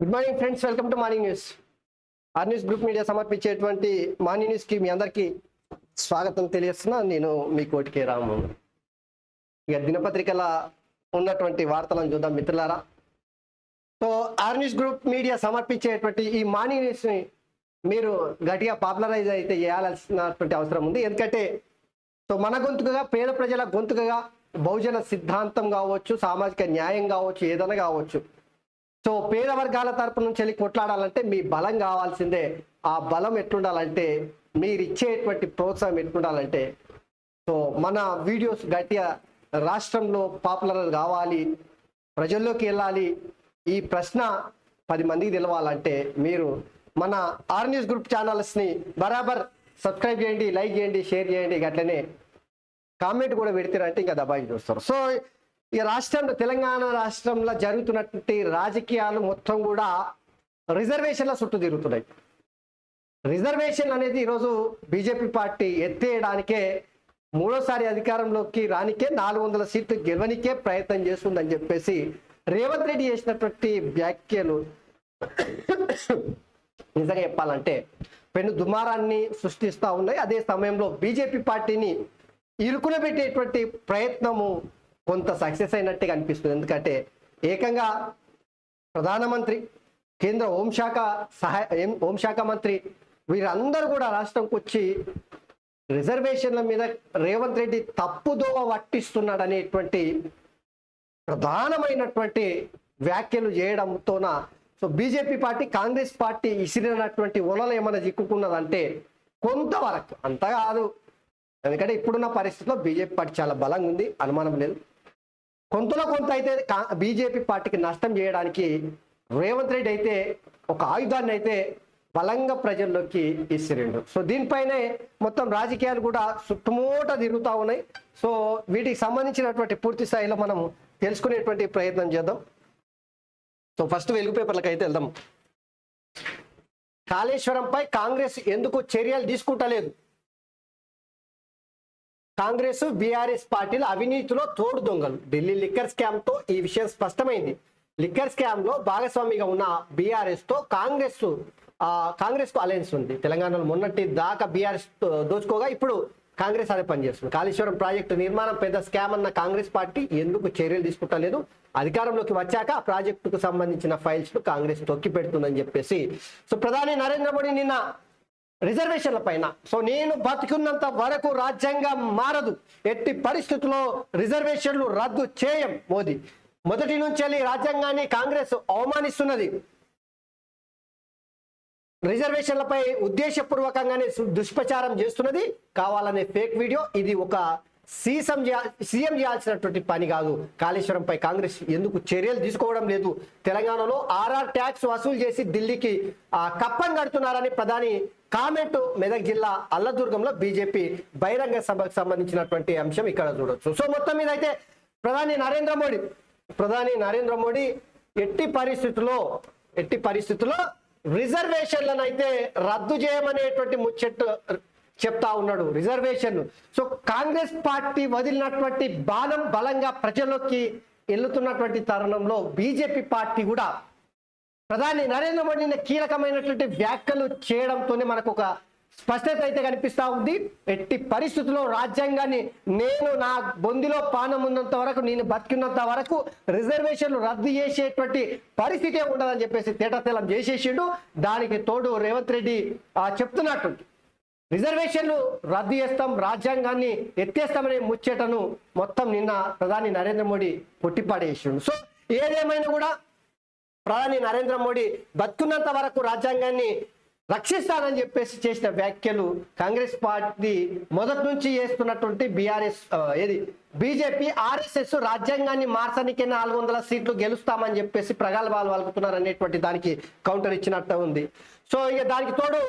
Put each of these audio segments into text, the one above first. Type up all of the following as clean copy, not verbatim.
Good morning friends, welcome to morning news. R news group media సమర్పించేటువంటి morning న్యూస్కి మీ అందరికీ స్వాగతం తెలియజేస్తున్నా. నేను మీ కోటికే రాము. ఇక దినపత్రికల ఉన్నటువంటి వార్తలను చూద్దాం మిత్రులారా. So R news group media సమర్పించేటువంటి ఈ మార్నింగ్ న్యూస్ని మీరు గట్టిగా పాపులరైజ్ అయితే చేయాల్సినటువంటి అవసరం ఉంది. ఎందుకంటే సో మన గొంతుకగా, పేద ప్రజల గొంతుకగా బహుజన సిద్ధాంతం కావచ్చు, సామాజిక న్యాయం కావచ్చు, ఏదైనా కావచ్చు. సో పేద వర్గాల తరపు నుంచి వెళ్ళి కొట్లాడాలంటే మీ బలం కావాల్సిందే. ఆ బలం ఎట్లుండాలంటే, మీరు ఇచ్చేటువంటి ప్రోత్సాహం ఎట్లుండాలంటే, సో మన వీడియోస్ గట్టిగా రాష్ట్రంలో పాపులర్ కావాలి, ప్రజల్లోకి వెళ్ళాలి. ఈ ప్రశ్న 10 మందికి తెలవాలంటే మీరు మన ఆర్ న్యూస్ గ్రూప్ ఛానల్స్ని బరాబర్ సబ్స్క్రైబ్ చేయండి, లైక్ చేయండి, షేర్ చేయండి. అట్లనే కామెంట్ కూడా పెడతారంటే ఇంకా దబాయి చూస్తారు. సో ఈ రాష్ట్రంలో, తెలంగాణ రాష్ట్రంలో జరుగుతున్నటువంటి రాజకీయాలు మొత్తం కూడా రిజర్వేషన్ల చుట్టూ తిరుగుతున్నాయి. రిజర్వేషన్ అనేది ఈరోజు బీజేపీ పార్టీ ఎత్తేయడానికే, మూడోసారి అధికారంలోకి రానికే, 400 సీట్లు గెలవనికే ప్రయత్నం చేస్తుందని చెప్పేసి రేవంత్ రెడ్డి చేసినటువంటి వ్యాఖ్యలు నిజంగా చెప్పాలంటే పెను దుమారాన్ని సృష్టిస్తూ ఉన్నాయి. అదే సమయంలో బీజేపీ పార్టీని ఇరుకునబెట్టేటువంటి ప్రయత్నము కొంత సక్సెస్ అయినట్టుగా అనిపిస్తుంది. ఎందుకంటే ఏకంగా ప్రధానమంత్రి, కేంద్ర హోంశాఖ మంత్రి వీరందరూ కూడా రాష్ట్రంకి వచ్చి రిజర్వేషన్ల మీద రేవంత్ రెడ్డి తప్పుదోవ పట్టిస్తున్నాడు అనేటువంటి ప్రధానమైనటువంటి వ్యాఖ్యలు చేయడంతోన so BJP party, Congress party ఇసిరినటువంటి ఒలలో ఏమైనా చిక్కుకున్నదంటే కొంతవరకు, అంత కాదు. ఎందుకంటే ఇప్పుడున్న పరిస్థితిలో బీజేపీ పార్టీ చాలా బలంగా ఉంది, అనుమానం లేదు. కొంతలో కొంత అయితే బీజేపీ పార్టీకి నష్టం చేయడానికి రేవంత్ రెడ్డి అయితే ఒక ఆయుధాన్ని అయితే బలంగా ప్రజల్లోకి ఇసిరిండు. సో దీనిపైనే మొత్తం రాజకీయాలు కూడా చుట్టుమూట తిరుగుతూ ఉన్నాయి. సో వీటికి సంబంధించినటువంటి పూర్తి స్థాయిలో మనం తెలుసుకునేటువంటి ప్రయత్నం చేద్దాం. సో ఫస్ట్ వెలుగు పేపర్లకు అయితే వెళ్దాం. కాళేశ్వరంపై కాంగ్రెస్ ఎందుకు చర్యలు తీసుకుంటలేదు? కాంగ్రెస్, బీఆర్ఎస్ పార్టీలు అవినీతిలో తోడు దొంగలు. ఢిల్లీ లిక్కర్ స్కామ్ తో ఈ విషయం స్పష్టమైంది. లిక్కర్ స్కామ్ లో భాగస్వామిగా ఉన్న బీఆర్ఎస్ తో కాంగ్రెస్ కు అలయన్స్ ఉంది. తెలంగాణలో మొన్నటి దాకా బీఆర్ఎస్ దోచుకోగా ఇప్పుడు కాంగ్రెస్ అదే పనిచేస్తుంది. కాళేశ్వరం ప్రాజెక్టు నిర్మాణం పెద్ద స్కామ్ అన్న కాంగ్రెస్ పార్టీ ఎందుకు చర్యలు తీసుకుంటలేదు? అధికారంలోకి వచ్చాక ఆ ప్రాజెక్టుకు సంబంధించిన ఫైల్స్ ను కాంగ్రెస్ తొక్కి పెడుతుందని చెప్పేసి సో ప్రధాని నరేంద్ర మోడీ నిన్న రిజర్వేషన్ల పైన, సో నేను బతుకున్నంత వరకు రాజ్యాంగం మారదు, ఎట్టి పరిస్థితుల్లో రిజర్వేషన్లు రద్దు చేయం. మోదీ మొదటి నుంచి రాజ్యాంగాన్ని కాంగ్రెస్ అవమానిస్తున్నది, రిజర్వేషన్లపై ఉద్దేశపూర్వకంగానే దుష్ప్రచారం చేస్తున్నది, కావాలనే ఫేక్ వీడియో. ఇది ఒక సీఎం చేయాల్సినటువంటి పని కాదు. కాళేశ్వరంపై కాంగ్రెస్ ఎందుకు చర్యలు తీసుకోవడం లేదు? తెలంగాణలో ఆర్ఆర్ ట్యాక్స్ వసూలు చేసి ఢిల్లీకి కప్పం కడుతున్నారని ప్రధాని కామెంట్. మెదక్ జిల్లా అల్లదుర్గంలో బీజేపీ బహిరంగ సభకు సంబంధించినటువంటి అంశం ఇక్కడ చూడొచ్చు. సో మొత్తం మీద అయితే ప్రధాని నరేంద్ర మోడీ ఎట్టి పరిస్థితుల్లో రిజర్వేషన్లను అయితే రద్దు చేయమనేటువంటి ముచ్చట్టు చెప్తా ఉన్నాడు. రిజర్వేషన్ సో కాంగ్రెస్ పార్టీ వదిలినటువంటి బాణం బలంగా ప్రజల్లోకి వెళ్తున్నటువంటి తరుణంలో బీజేపీ పార్టీ కూడా ప్రధాని నరేంద్ర మోడీని కీలకమైనటువంటి వ్యాఖ్యలు చేయడంతోనే మనకు ఒక స్పష్టత అయితే కనిపిస్తా ఉంది. ఎట్టి పరిస్థితుల్లో రాజ్యాంగాన్ని, నేను నా బొందిలో పానం ఉన్నంత వరకు, నేను బతికినంత వరకు రిజర్వేషన్లు రద్దు చేసేటువంటి పరిస్థితే ఉండదని చెప్పేసి తేటతెల్లం చేసేసిండు. దానికి తోడు రేవంత్ రెడ్డి చెప్తున్నట్టు రిజర్వేషన్లు రద్దు చేస్తాం, రాజ్యాంగాన్ని ఎత్తేస్తామనే ముచ్చటను మొత్తం నిన్న ప్రధాని నరేంద్ర మోడీ పొట్టిపాడేసిండు. సో ఏదేమైనా కూడా ప్రధాని నరేంద్ర మోడీ బతుకున్నంత వరకు రాజ్యాంగాన్ని రక్షిస్తానని చెప్పేసి చేసిన వ్యాఖ్యలు కాంగ్రెస్ పార్టీ మొదటి నుంచి చేస్తున్నటువంటి బీజేపీ, ఆర్ఎస్ఎస్ రాజ్యాంగాన్ని మార్చడానికే 400 సీట్లు గెలుస్తామని చెప్పేసి ప్రగల్భాలు పలుకుతున్నారు అనేటువంటి దానికి కౌంటర్ ఇచ్చినట్టు ఉంది. సో ఇక దానికి తోడు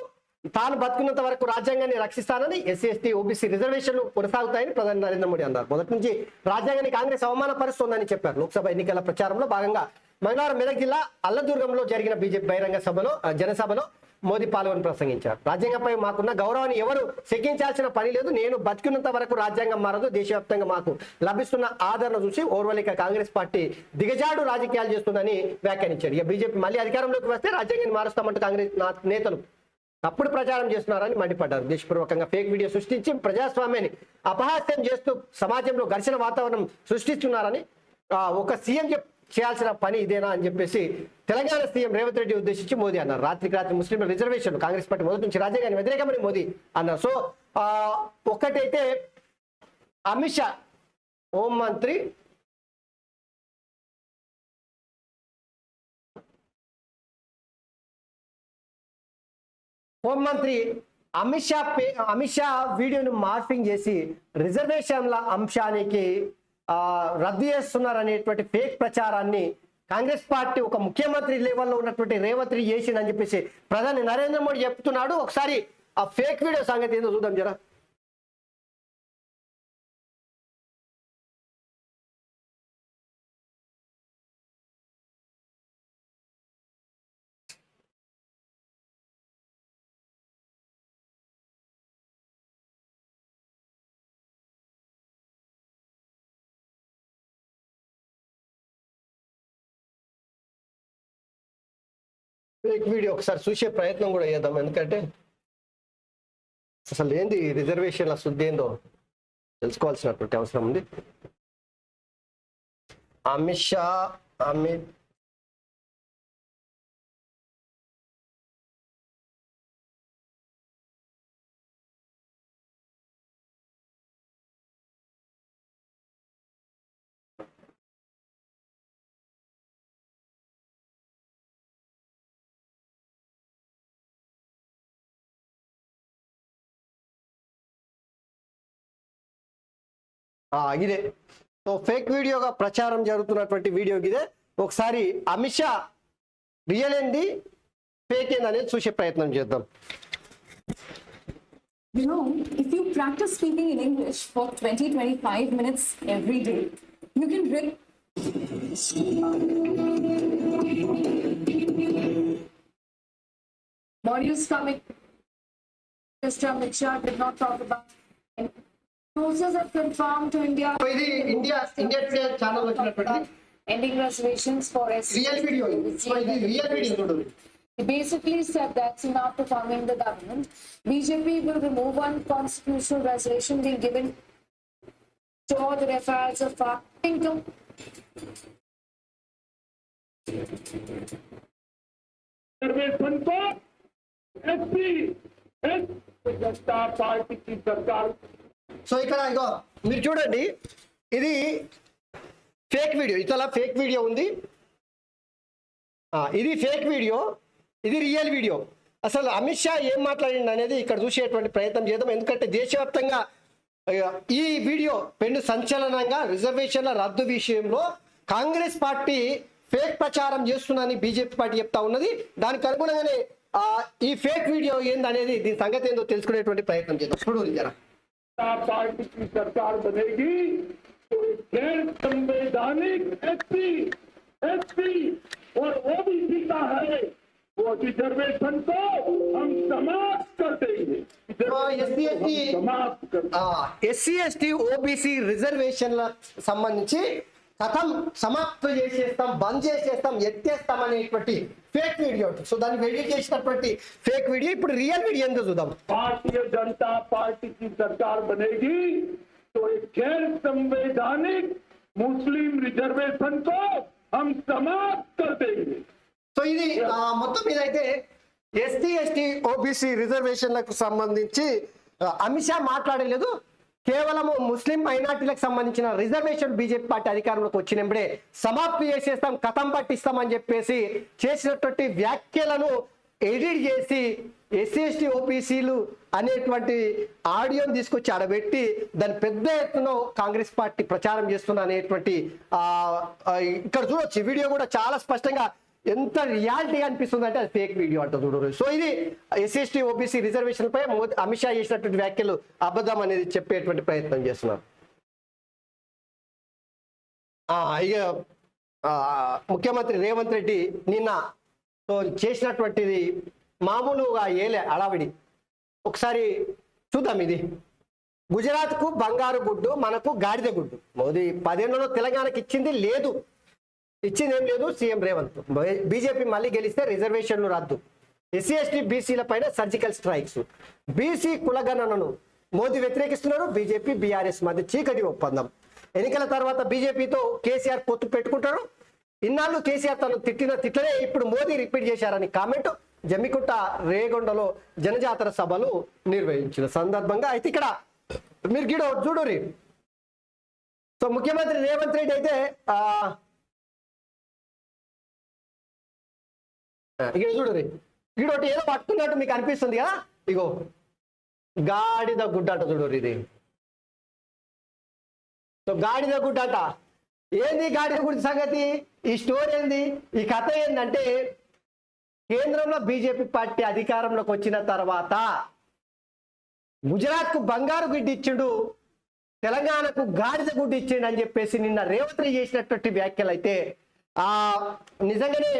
తాను బతుకున్నంత వరకు రాజ్యాంగాన్ని రక్షిస్తానని, ఎస్సీ ఎస్టీ ఓబీసీ రిజర్వేషన్లు కొనసాగుతాయని ప్రధాని నరేంద్ర మోడీ అన్నారు. మొదటి నుంచి రాజ్యాంగాన్ని కాంగ్రెస్ అవమానపరుస్తోందని చెప్పారు. లోక్సభ ఎన్నికల ప్రచారంలో భాగంగా మంగళవారం మెదక్ జిల్లా అల్లదుర్గంలో జరిగిన బీజేపీ బహిరంగ జనసభలో మోదీ పాల్గొని ప్రసంగించారు. రాజ్యాంగంపై మాకున్న గౌరవాన్ని ఎవరు శంకించాల్సిన పని లేదు. నేను బతికినంత వరకు రాజ్యాంగం మారదు. దేశవ్యాప్తంగా మాకు లభిస్తున్న ఆదరణ చూసి ఓర్వలేక కాంగ్రెస్ పార్టీ దిగజాడు రాజకీయాలు చేస్తుందని వ్యాఖ్యానించారు. ఇక బీజేపీ మళ్ళీ అధికారంలోకి వస్తే రాజ్యాంగాన్ని మారుస్తామంటూ కాంగ్రెస్ నేతలు తప్పుడు ప్రచారం చేస్తున్నారని మండిపడ్డారు. దేశపూర్వకంగా ఫేక్ వీడియో సృష్టించి ప్రజాస్వామ్యాన్ని అపహాస్యం చేస్తూ సమాజంలో ఘర్షణ వాతావరణం సృష్టిస్తున్నారని ఒక సీఎం చేయాల్సిన పని ఇదేనా అని చెప్పేసి తెలంగాణ సీఎం రేవంత్ రెడ్డి ఉద్దేశించి మోదీ అన్నారు. రాత్రికి రాత్రి ముస్లింల రిజర్వేషన్ కాంగ్రెస్ పార్టీ మొదటి నుంచి రాజ్యాంగాన్ని వ్యతిరేకమని మోదీ అన్నారు. సో ఒక్కటైతే అమిత్ షా హోంమంత్రి అమిత్ షా వీడియోను మార్ఫింగ్ చేసి రిజర్వేషన్ల అంశానికి రద్దు చేస్తున్నారు అనేటువంటి ఫేక్ ప్రచారాన్ని కాంగ్రెస్ పార్టీ ఒక ముఖ్యమంత్రి లెవెల్లో ఉన్నటువంటి రేవంత్ రెడ్డి చేసిందని చెప్పేసి ప్రధాని నరేంద్ర మోడీ చెప్తున్నాడు. ఒకసారి ఆ ఫేక్ వీడియో సంగతి ఏందో చూద్దాం జరా. ఫేక్ వీడియో ఒకసారి చూసే ప్రయత్నం కూడా చేద్దాం. ఎందుకంటే అసలు ఏంది రిజర్వేషన్ల శుద్ధి ఏందో తెలుసుకోవాల్సినటువంటి అవసరం ఉంది. అమిత్ షా ఇదే. సో ఫేక్ వీడియోగా ప్రచారం జరుగుతున్నటువంటి వీడియో ఇదే. ఒకసారి అమిత్ షా రియల్ ఏంది ఫేక్ ఏంది అనేది చూసే ప్రయత్నం చేద్దాం. You know, if you practice speaking in English for 20-25 minutes every day, you can really... Modules coming. Mr. Amit Shah did not talk about... Sources have confirmed to India... ఇది India channel వచ్చినటువంటి ending reservations for SC. Real video. So ఇది real video చూడండి. He basically said that soon after forming the government, BJP will remove one constitutional reservation being given to all the referrals of income. Reservation को SP जनता party की सरकार. So ఇక్కడ ఇగో మీరు చూడండి, ఇది fake video. ఇతలా fake video ఉంది. ఇది fake video, ఇది రియల్ వీడియో. అసలు అమిత్ షా ఏం మాట్లాడింది అనేది ఇక్కడ చూసేటువంటి ప్రయత్నం చేద్దాం. ఎందుకంటే దేశవ్యాప్తంగా ఈ వీడియో పెను సంచలనంగా రిజర్వేషన్ల రద్దు విషయంలో కాంగ్రెస్ పార్టీ ఫేక్ ప్రచారం చేస్తుందని బీజేపీ పార్టీ చెప్తా ఉన్నది. దానికి అనుగుణంగానే ఈ ఫేక్ వీడియో ఏందనేది దీని సంగతి ఏందో తెలుసుకునేటువంటి ప్రయత్నం చేద్దాం. చూడు జరా. पार्टी की सरकार बनेगी तो गैर संवैधानिक एसपी और ओबीसी का है वो रिजर्वेशन को हम समाप्त कर देंगे. ఎస్సీ ఎస్టీ ఓబీసీ రిజర్వేషన్లకు సంబంధించి కథం సమాప్తం చేసేస్తాం, బంద్ చేసేస్తాం, ఎత్తేస్తాం అనేటువంటి ఫేక్ వీడియో. సో దాన్ని ఎడిట్ చేసినటువంటి ఫేక్ వీడియో ఇప్పుడు రియల్ వీడియో ఏందో చూద్దాం. भारतीय जनता पार्टी की सरकार बनेगी तो एक गैर संवैधानिक मुस्लिम रिजर्वेशन को हम समाप्त कर देंगे. సో ఇది మొత్తం ఇదైతే ఎస్టీ ఎస్టీ ఓబీసీ రిజర్వేషన్లకు సంబంధించి అమిత్ షా మాట్లాడలేదు. కేవలము ముస్లిం మైనార్టీలకు సంబంధించిన రిజర్వేషన్ బీజేపీ పార్టీ అధికారంలోకి వచ్చినప్పుడే సమాప్తి చేసేస్తాం, కథం పట్టిస్తామని చెప్పేసి చేసినటువంటి వ్యాఖ్యలను ఎడిట్ చేసి ఎస్సీ ఎస్టీ ఓబీసీలు అనేటువంటి ఆడియోని తీసుకొచ్చి ఆడబెట్టి దాని పెద్ద ఎత్తున కాంగ్రెస్ పార్టీ ప్రచారం చేస్తున్న అనేటువంటి ఇక్కడ చూడొచ్చు. వీడియో కూడా చాలా స్పష్టంగా ఎంత రియాలిటీ అనిపిస్తుంది అంటే అది ఫేక్ వీడియో అంట చూడరు. సో ఇది ఎస్సీ ఎస్టీ ఓబీసీ రిజర్వేషన్ పై అమిత్ షా చేసినటువంటి వ్యాఖ్యలు అబద్ధం అనేది చెప్పేటువంటి ప్రయత్నం చేస్తున్నారు. ఇక ముఖ్యమంత్రి రేవంత్ రెడ్డి నిన్న చేసినటువంటిది మామూలుగా ఏలే అడావిడి. ఒకసారి చూద్దాం. ఇది గుజరాత్కు బంగారు గుడ్డు, మనకు గాడిద గుడ్డు. మోదీ 10 ఏళ్లలో తెలంగాణకి ఇచ్చింది లేదు, ఇచ్చింది ఏం లేదు. సీఎం రేవంత్. బీజేపీ మళ్ళీ గెలిస్తే రిజర్వేషన్లు రద్దు, ఎస్సీ ఎస్టీ బీసీల పైన సర్జికల్ స్ట్రైక్స్, బీసీ కులగణనను మోదీ వ్యతిరేకిస్తున్నారు. బీజేపీ బీఆర్ఎస్ మధ్య చీకటి ఒప్పందం. ఎన్నికల తర్వాత బీజేపీతో కేసీఆర్ పొత్తు పెట్టుకుంటారు. ఇన్నాళ్ళు కేసీఆర్ తను తిట్టిన తిట్లనే ఇప్పుడు మోదీ రిపీట్ చేశారని కామెంట్. జమ్మికుంట రేగొండలో జనజాతర సభలు నిర్వహించిన సందర్భంగా అయితే ఇక్కడ మీరు గిడ చూడురి. సో ముఖ్యమంత్రి రేవంత్ రెడ్డి అయితే ఇక్కడ చూడురి, గిడొకటి ఏదో పట్టుకున్నట్టు మీకు అనిపిస్తుంది కదా. ఇగో గాడిద గుడ్డ అంట చూడురి ఇది. సో గాడిద గుడ్డ అంట. ఏంది గాడిద గుడ్డ సంగతి? ఈ స్టోరీ ఏంది? ఈ కథ ఏంటంటే, కేంద్రంలో బీజేపీ పార్టీ అధికారంలోకి వచ్చిన తర్వాత గుజరాత్కు బంగారు గుడ్డి ఇచ్చిండు, తెలంగాణకు గాడిద గుడ్డి ఇచ్చిండు అని చెప్పేసి నిన్న రేవంత్ రెడ్డి చేసినటువంటి వ్యాఖ్యలు అయితే నిజంగానే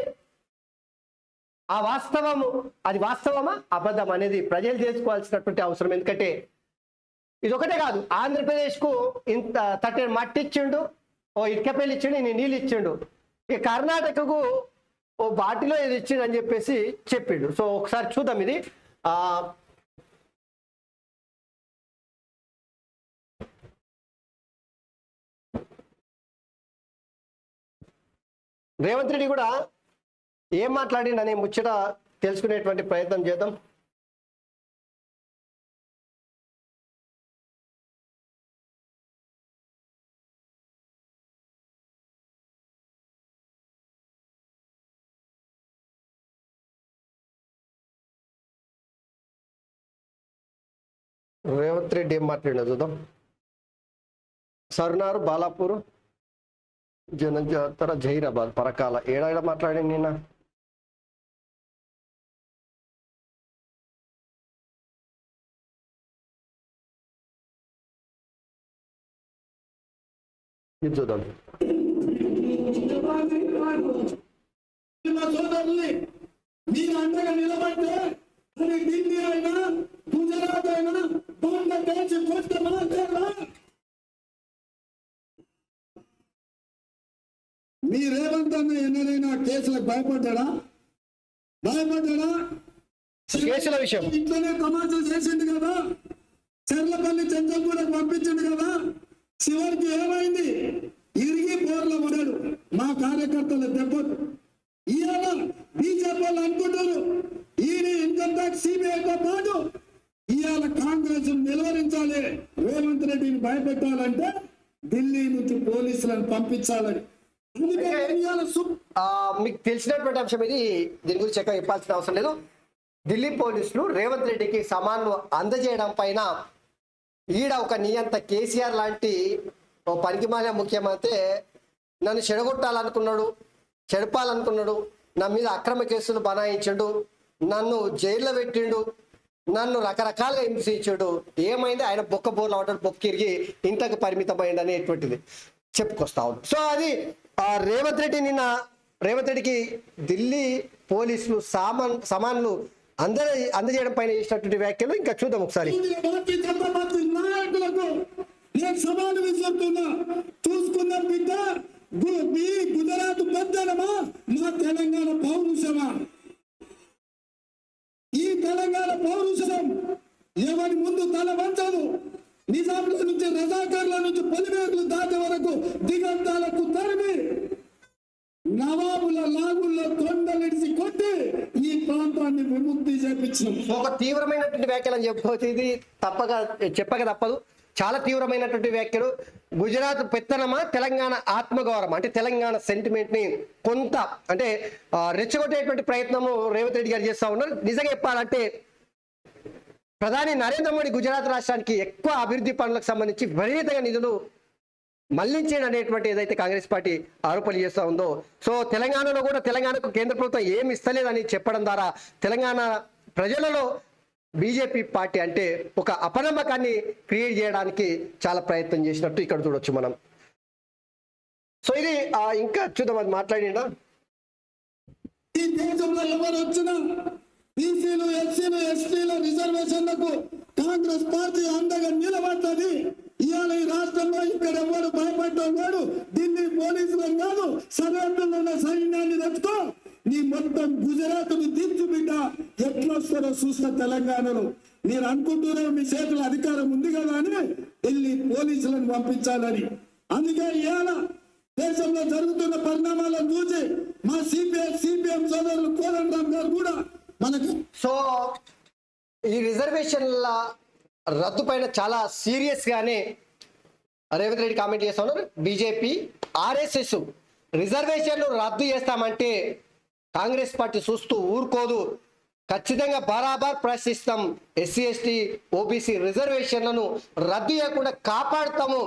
ఆ వాస్తవము, అది వాస్తవమా అబద్ధం అనేది ప్రజలు చేసుకోవాల్సినటువంటి అవసరం. ఎందుకంటే ఇది ఒకటే కాదు, ఆంధ్రప్రదేశ్కు ఇంత తట్టెడు మట్టి ఇచ్చిండు, ఓ ఇటుకపల్లి ఇచ్చిండు, ఇన్ని నీళ్ళు ఇచ్చిండు. ఇక కర్ణాటకకు ఓ బాటిలో ఇది ఇచ్చిండు అని చెప్పేసి చెప్పిండు. సో ఒకసారి చూద్దాం ఇది. రేవంత్ రెడ్డి కూడా ఏం మాట్లాడిండు అనే ముచ్చట తెలుసుకునేటువంటి ప్రయత్నం చేద్దాం. రేవంత్ రెడ్డి ఏం మాట్లాడినా చూద్దాం. సర్నారు, బాలాపూర్, జనజాతర, జహీరాబాద్, పరకాల ఏడాడ మాట్లాడింది నిన్న. ఇది చూద్దాం. మీరు అండగా నిలబడితే అది ఢిల్లీ అయినా గుజరాత్ అయినా బంగ్లాదేశ్ మీరేమంతా ఎన్నడైనా కేసులకు భయపడ్డా? కేసుల విషయం ఇంట్లోనే తమాషా చేసిండు కదా, చెర్లపల్లి చెంచల్గూడకు పంపించిండు కదా. చివరికి ఏమైంది? ఇరిగి బోర్ల పడాడు మా కార్యకర్తల దెబ్బలు. ఇవాళ బీజేపీ వాళ్ళు అనుకుంటారు ఈయన ఇన్కమ్ ట్యాక్స్ సిబిఐతో పాటు ఇవాళ కాంగ్రెస్ నిలువరించాలి, రేవంత్ రెడ్డిని భయపెట్టాలంటే ఢిల్లీ నుంచి పోలీసులను పంపించాలని. మీకు తెలిసినటువంటి అంశం ఇది, దీని గురించి ఎక్కువ చెప్పాల్సిన అవసరం లేదు. ఢిల్లీ పోలీసులు రేవంత్ రెడ్డికి సామాన్లు అందజేయడం పైన ఈడ ఒక నియంత కేసీఆర్ లాంటి ఓ పనికిమాల ముఖ్యమంత్రి నన్ను చెడగొట్టాలనుకున్నాడు, చెడపాలనుకున్నాడు, నా మీద అక్రమ కేసులు బనాయించాడు, నన్ను జైల్లో పెట్టిండు, నన్ను రకరకాలుగా హింసించాడు. ఏమైంది? ఆయన బొక్క బోర్లు అవడం బొక్కిరిగి ఇంతకు పరిమితమైంది అనేటువంటిది చెప్పుకొస్తా ఉంది. సో అది రేవంత్ రెడ్డికి ఢిల్లీ పోలీసులు సామాన్లు అందజేయడం పైన చేసినటువంటి వ్యాఖ్యలు ఇంకా చూద్దాం ఒకసారి. నాయకులకు నేను సవాలు విసురుతున్నా, చూసుకున్న బిడ్డ మీ గుజరాత్ పెద్దనమా, మా తెలంగాణ పౌరుషమా? ఈ తెలంగాణ పౌరుషం ఎవరి ముందు తల వంచదు. నిజాంల నుంచి రజాకార్ల నుంచి పొలిమేరులు దాటే వరకు దిగంతాలకు తరిమి నవాబుల లాగుల్లో కొండలిడిసి కొట్టి ఈ ప్రాంతాన్ని విముక్తి చేపించాం. ఒక తీవ్రమైనటువంటి వ్యాఖ్యలు అని చెప్పవచ్చు. ఇది చెప్పక తప్పదు. చాలా తీవ్రమైనటువంటి వ్యాఖ్యలు. గుజరాత్ పెత్తనమా, తెలంగాణ ఆత్మగౌరవం అంటే తెలంగాణ సెంటిమెంట్ ని కొంత అంటే రెచ్చగొట్టేటువంటి ప్రయత్నము రేవంత్ రెడ్డి గారు చేస్తా ఉన్నారు. నిజంగా చెప్పాలంటే ప్రధాని నరేంద్ర మోడీ గుజరాత్ రాష్ట్రానికి ఎక్కువ అభివృద్ధి పనులకు సంబంధించి విపరీతంగా నిధులు మళ్లించేది అనేటువంటి ఏదైతే కాంగ్రెస్ పార్టీ ఆరోపణలు చేస్తూ ఉందో, సో తెలంగాణలో కూడా తెలంగాణకు కేంద్ర ప్రభుత్వం ఏమి ఇస్తలేదని చెప్పడం ద్వారా తెలంగాణ ప్రజలలో బీజేపీ పార్టీ అంటే ఒక అపనమ్మకాన్ని క్రియేట్ చేయడానికి చాలా ప్రయత్నం చేసినట్టు ఇక్కడ చూడొచ్చు మనం. సో ఇది ఇంకా చూద్దాం, అది మాట్లాడిండా. ఈ దేశంలో ఎవరు వచ్చినా బీసీలు ఎస్సీలు ఎస్టీల రిజర్వేషన్లకు కాంగ్రెస్ పార్టీ అండగా నిలబడుతుంది. ఇవాళ ఈ రాష్ట్రంలో ఇక్కడ ఎవరు భయపడ్డాడు, ఢిల్లీ పోలీసులను కాదు, సరిహద్దుల్లో ఉన్న సైన్యాన్ని తెచ్చుకో, నీ మొత్తం గుజరాత్ ను దించు బిడ్డ. ఎట్లా వస్తారో చూస్తా తెలంగాణలో. మీరు అనుకుంటున్నారు మీ చేతుల అధికారం ఉంది కదా అని ఢిల్లీ పోలీసులను పంపించాలని. అందుకే ఇవాళ దేశంలో జరుగుతున్న పరిణామాలను చూసి మా సిపిఎం సోదరులు కోదండరామ్ గారు కూడా మనకు సో ఈ రిజర్వేషన్ల రద్దు పైన చాలా సీరియస్ గానే రేవంత్ రెడ్డి కామెంట్ చేస్తా ఉన్నారు. బీజేపీ ఆర్ఎస్ఎస్ రిజర్వేషన్లు రద్దు చేస్తామంటే కాంగ్రెస్ పార్టీ చూస్తూ ఊరుకోదు, ఖచ్చితంగా బరాబర్ ప్రశ్నిస్తాం, ఎస్సీ ఎస్టీ ఓబీసీ రిజర్వేషన్లను రద్దు చేయకుండా కాపాడుతాము.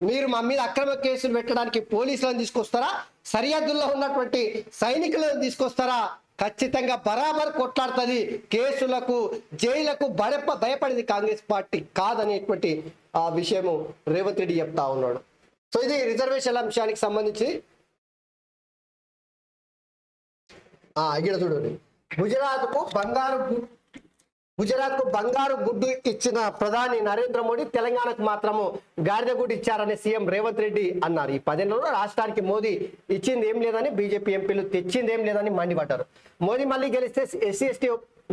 మీరు మా మీద అక్రమ కేసులు పెట్టడానికి పోలీసులను తీసుకొస్తారా, సరిహద్దుల్లో ఉన్నటువంటి సైనికులను తీసుకొస్తారా, ఖచ్చితంగా బరాబర్ కొట్లాడుతుంది. కేసులకు జైళ్లకు భయపడింది కాంగ్రెస్ పార్టీ కాదనేటువంటి ఆ విషయము రేవంత్ రెడ్డి చెప్తా ఉన్నాడు. సో ఇది రిజర్వేషన్ల అంశానికి సంబంధించి. ఇక్కడ చూడండి, గుజరాత్ కు బంగారు గుడ్డు ఇచ్చిన ప్రధాని నరేంద్ర మోడీ తెలంగాణకు మాత్రము గాడిద గుడ్డు ఇచ్చారని సీఎం రేవంత్ రెడ్డి అన్నారు. ఈ 10 నెలల్లో రాష్ట్రానికి మోదీ ఇచ్చింది ఏం లేదని, బీజేపీ ఎంపీలు తెచ్చింది ఏం లేదని మండిపడ్డారు. మోదీ మళ్ళీ గెలిస్తే ఎస్సీ ఎస్టీ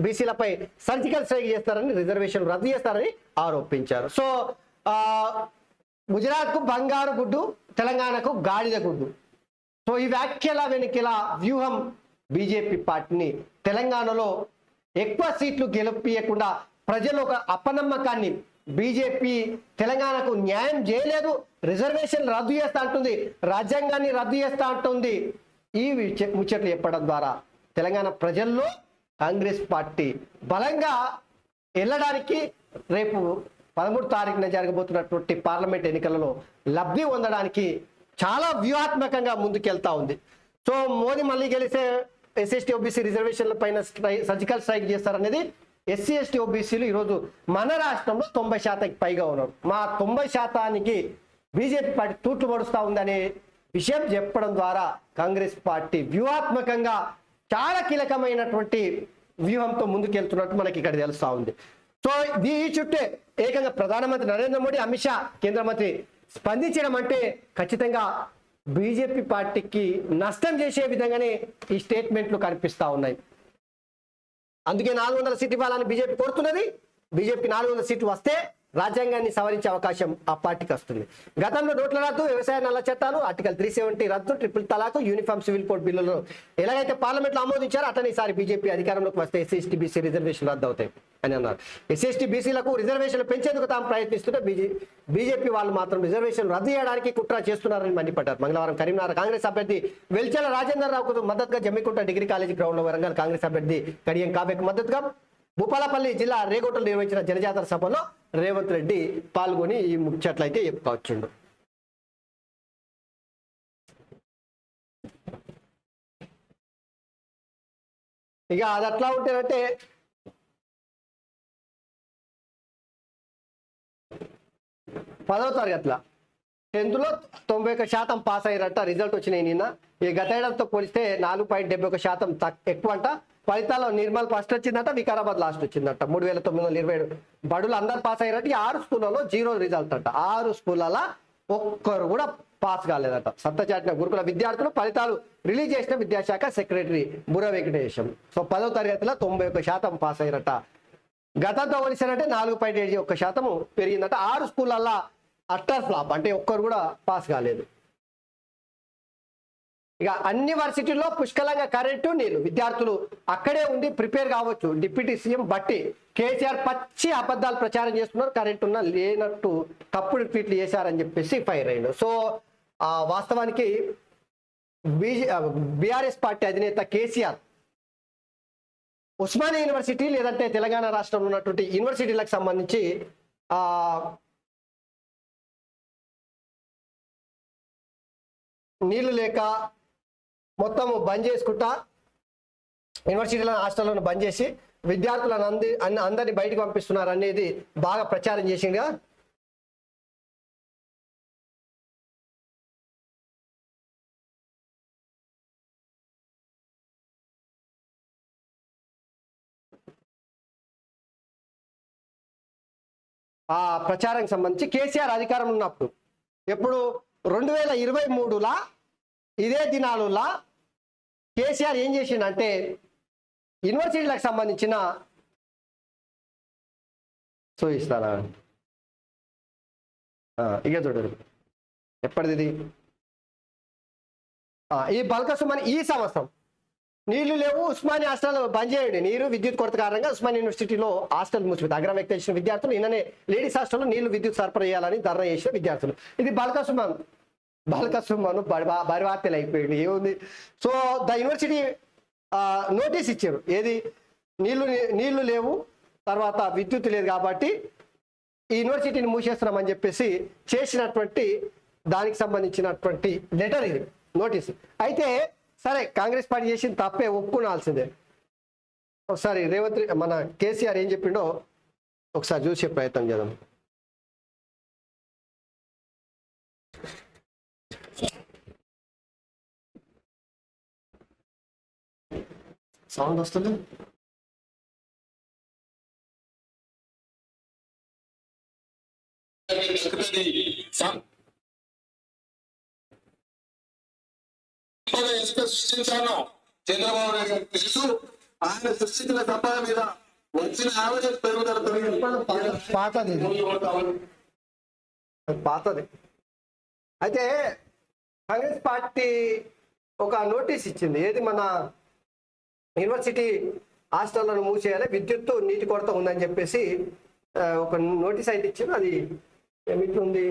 బీసీలపై సర్జికల్ స్ట్రైక్ చేస్తారని, రిజర్వేషన్ రద్దు చేస్తారని ఆరోపించారు. సో గుజరాత్ కు బంగారు గుడ్డు, తెలంగాణకు గాడిద గుడ్డు. సో ఈ వ్యాఖ్యల వెనుకల వ్యూహం బీజేపీ పార్టీని తెలంగాణలో ఎక్కువ సీట్లు గెలిపియకుండా ప్రజలు ఒక అపనమ్మకాన్ని, బీజేపీ తెలంగాణకు న్యాయం చేయలేదు, రిజర్వేషన్ రద్దు చేస్తా అంటుంది, రాజ్యాంగాన్ని రద్దు చేస్తా అంటుంది, ఈ ముచ్చట్లు చెప్పడం ద్వారా తెలంగాణ ప్రజల్లో కాంగ్రెస్ పార్టీ బలంగా వెళ్ళడానికి, రేపు 13వ తారీఖున జరగబోతున్నటువంటి పార్లమెంట్ ఎన్నికలలో లబ్ధి పొందడానికి చాలా వ్యూహాత్మకంగా ముందుకెళ్తా ఉంది. సో మోదీ మళ్ళీ గెలిస్తే ఎస్సీ ఓబీసీ రిజర్వేషన్ల పైన సర్జికల్ స్ట్రైక్ చేస్తారనేది, ఎస్సీ ఎస్టీ ఓబీసీలు ఈరోజు మన రాష్ట్రంలో 90% పైగా ఉన్నారు. మా 90% బీజేపీ పార్టీ తూట్లు పడుస్తూ ఉందనే విషయం చెప్పడం ద్వారా కాంగ్రెస్ పార్టీ వ్యూహాత్మకంగా చాలా కీలకమైనటువంటి వ్యూహంతో ముందుకెళ్తున్నట్టు మనకి ఇక్కడ తెలుస్తూ ఉంది. సో ఈ చుట్టే ఏకంగా ప్రధానమంత్రి నరేంద్ర మోడీ, అమిత్ షా కేంద్ర మంత్రి స్పందించడం అంటే ఖచ్చితంగా బీజేపీ పార్టీకి నష్టం చేసే విధంగానే ఈ స్టేట్మెంట్లు కనిపిస్తా ఉన్నాయి. అందుకే 400 సీట్లు ఇవ్వాలని బీజేపీ కోరుతున్నది. బీజేపీ 400 సీట్లు వస్తే రాజ్యాంగాన్ని సవరించే అవకాశం ఆ పార్టీకి వస్తుంది. గతంలో నోట్ల రద్దు, వ్యవసాయ నల్ల చట్టాలు, ఆర్టికల్ 370 రద్దు, ట్రిపుల్ తలాకు, యూనిఫామ్ సివిల్ కోడ్ బిల్లులు ఎలాగైతే పార్లమెంట్లో ఆమోదించారో అట్లనే ఈసారి బీజేపీ అధికారంలోకి వస్తే ఎస్సీ ఎస్టీ బీసీ రిజర్వేషన్ రద్దు అవుతాయి అని అన్నారు. ఎస్సీ ఎస్టీ బీసీలకు రిజర్వేషన్లు పెంచేందుకు తాము ప్రయత్నిస్తుంటే బీజేపీ వాళ్ళు మాత్రం రిజర్వేషన్ రద్దు చేయడానికి కుట్ర చేస్తున్నారని మండిపడ్డారు. మంగళవారం కరీంనగర్ కాంగ్రెస్ అభ్యర్థి వెల్చెల రాజేందర్ రావుకు మద్దతుగా జమ్మికుంట డిగ్రీ కాలేజీ గ్రౌండ్ లో వరంగల్ కాంగ్రెస్ అభ్యర్థి కడియం కావ్యకు మద్దతుగా భూపాలపల్లి జిల్లా రేగొట్టలో నిర్వహించిన జనజాతర సభలో రేవంత్ రెడ్డి పాల్గొని ఈ ముచ్చట్లయితే చెప్పుకోవచ్చుండు. ఇక అది అట్లా ఉంటేనంటే పదవ తరగతిలో 10th లో 91% పాస్ అయ్యారట. రిజల్ట్ వచ్చినాయి నిన్న. ఈ గత ఏడాదితో పోలిస్తే 4.71% ఎక్కువ అంట. ఫలితాల్లో నిర్మల్ ఫస్ట్ వచ్చిందట, వికారాబాద్ లాస్ట్ వచ్చిందట. 3927 బడులు అందరు పాస్ అయ్యారట. 6 స్కూళ్ళలో 0 రిజల్ట్ అంట. 6 స్కూళ్ళలో ఒక్కరు కూడా పాస్ కాలేదట. సత్తా చాటిన గురుకుల విద్యార్థులు ఫలితాలు రిలీజ్ చేసిన విద్యాశాఖ సెక్రటరీ బుర్ర వెంకటేశం. సో 10వ తరగతిలో 91% పాస్ అయ్యారట. గతంతో పోలిస్తానంటే 4.71% పెరిగిందట. 6 స్కూళ్ళల్లో అట్టర్ ఫ్లాప్, అంటే ఒక్కరు కూడా పాస్ కాలేదు. ఇక అన్ని వర్సిటీల్లో పుష్కలంగా కరెంటు నీళ్లు, విద్యార్థులు అక్కడే ఉండి ప్రిపేర్ కావచ్చు. డిప్యూటీ సీఎం బట్టి కేసీఆర్ పచ్చి అబద్ధాలు ప్రచారం చేస్తున్నారు, కరెంట్ ఉన్నా లేనట్టు తప్పుడు ట్వీట్లు చేశారని చెప్పేసి ఫైర్ అయ్యాడు. సో వాస్తవానికి బీఆర్ఎస్ పార్టీ అధినేత కేసీఆర్ ఉస్మానియా యూనివర్సిటీ లేదంటే తెలంగాణ రాష్ట్రంలో ఉన్నటువంటి యూనివర్సిటీలకు సంబంధించి నీళ్లు లేక మొత్తం బంద్ చేసుకుంటా, యూనివర్సిటీలను హాస్టళ్లను బంద్ చేసి విద్యార్థులను అందరినీ బయటకు పంపిస్తున్నారు అనేది బాగా ప్రచారం చేసిందిగా. ఆ ప్రచారానికి సంబంధించి కేసీఆర్ అధికారం ఉన్నప్పుడు ఎప్పుడు 2023లా ఇదే దినాలులా కేసీఆర్ ఏం చేసిండంటే యూనివర్సిటీలకు సంబంధించిన చూపిస్తారా ఇక చూడండి ఎప్పటిది ఈ బల్కసుమని ఈ సంవత్సరం నీళ్లు లేవు ఉస్మానియా హాస్టల్ బంద్ చేయండి నీరు విద్యుత్ కొరత కారణంగా ఉస్మానియా యూనివర్సిటీలో హాస్టల్ మూసిపోయింది అగ్రం వ్యక్తం చేసిన విద్యార్థులు నిన్ననే లేడీస్ హాస్టల్లో నీళ్లు విద్యుత్ సరఫరా చేయాలని ధర్నా చేసిన విద్యార్థులు ఇది బల్కసుమను బరివార్తలు అయిపోయింది ఏముంది సో ద యూనివర్సిటీ నోటీస్ ఇచ్చారు ఏది నీళ్లు లేవు తర్వాత విద్యుత్ లేదు కాబట్టి ఈ యూనివర్సిటీని మూసేస్తున్నామని చెప్పేసి చేసినటువంటి దానికి సంబంధించినటువంటి లెటర్ ఇది నోటీస్ అయితే సరే కాంగ్రెస్ పార్టీ చేసిన తప్పే ఒప్పుకోవాల్సిందే ఒకసారి రేవంత్ మన కేసీఆర్ ఏం చెప్పిండో ఒకసారి చూసే ప్రయత్నం చేద్దాం సౌండ్ వస్తుంది సృష్టించాను చంద్రబాబు నాయుడు గారికి తెలుసు ఆయన సృష్టించిన సంపద మీద వచ్చిన యావరేజ్ పెరుగుదల పాతది అయితే కాంగ్రెస్ పార్టీ ఒక నోటీస్ ఇచ్చింది ఏది మన యూనివర్సిటీ హాస్టళ్లను మూసేయాలి విద్యుత్తు నీటి కొరత ఉందని చెప్పేసి ఒక నోటీస్ అయితే ఇచ్చింది అది ఏమిటి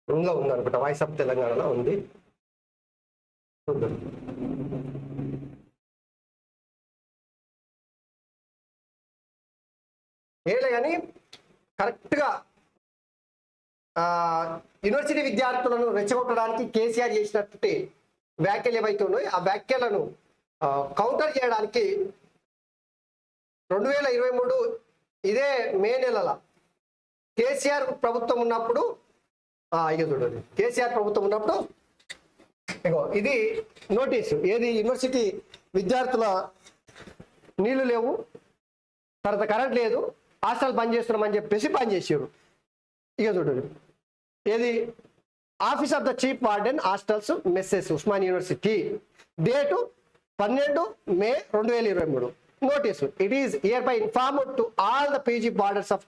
ఇంకా ఉంది అనుకుంటా వాయిస్ ఆఫ్ తెలంగాణలో ఉంది ఏలే కానీ కరెక్ట్గా యూనివర్సిటీ విద్యార్థులను రెచ్చగొట్టడానికి కేసీఆర్ చేసినటువంటి వ్యాఖ్యలు ఏవైతే ఉన్నాయో ఆ వ్యాఖ్యలను కౌంటర్ చేయడానికి 2023 ఇదే మే నెలల కేసీఆర్ ప్రభుత్వం ఉన్నప్పుడు ఇక చూడండి కేసీఆర్ ప్రభుత్వం ఉన్నప్పుడు ఇది నోటీసు ఏది యూనివర్సిటీ విద్యార్థుల నీళ్లు లేవు తర్వాత కరెంట్ లేదు హాస్టల్ బంద్ చేస్తున్నామని చెప్పేసి బంద్ చేసారు ఇక చూడండి ఏది office of the chief warden hostels messes Osmania university date 12 May 2023 notice. It is hereby informed to all the PG borders of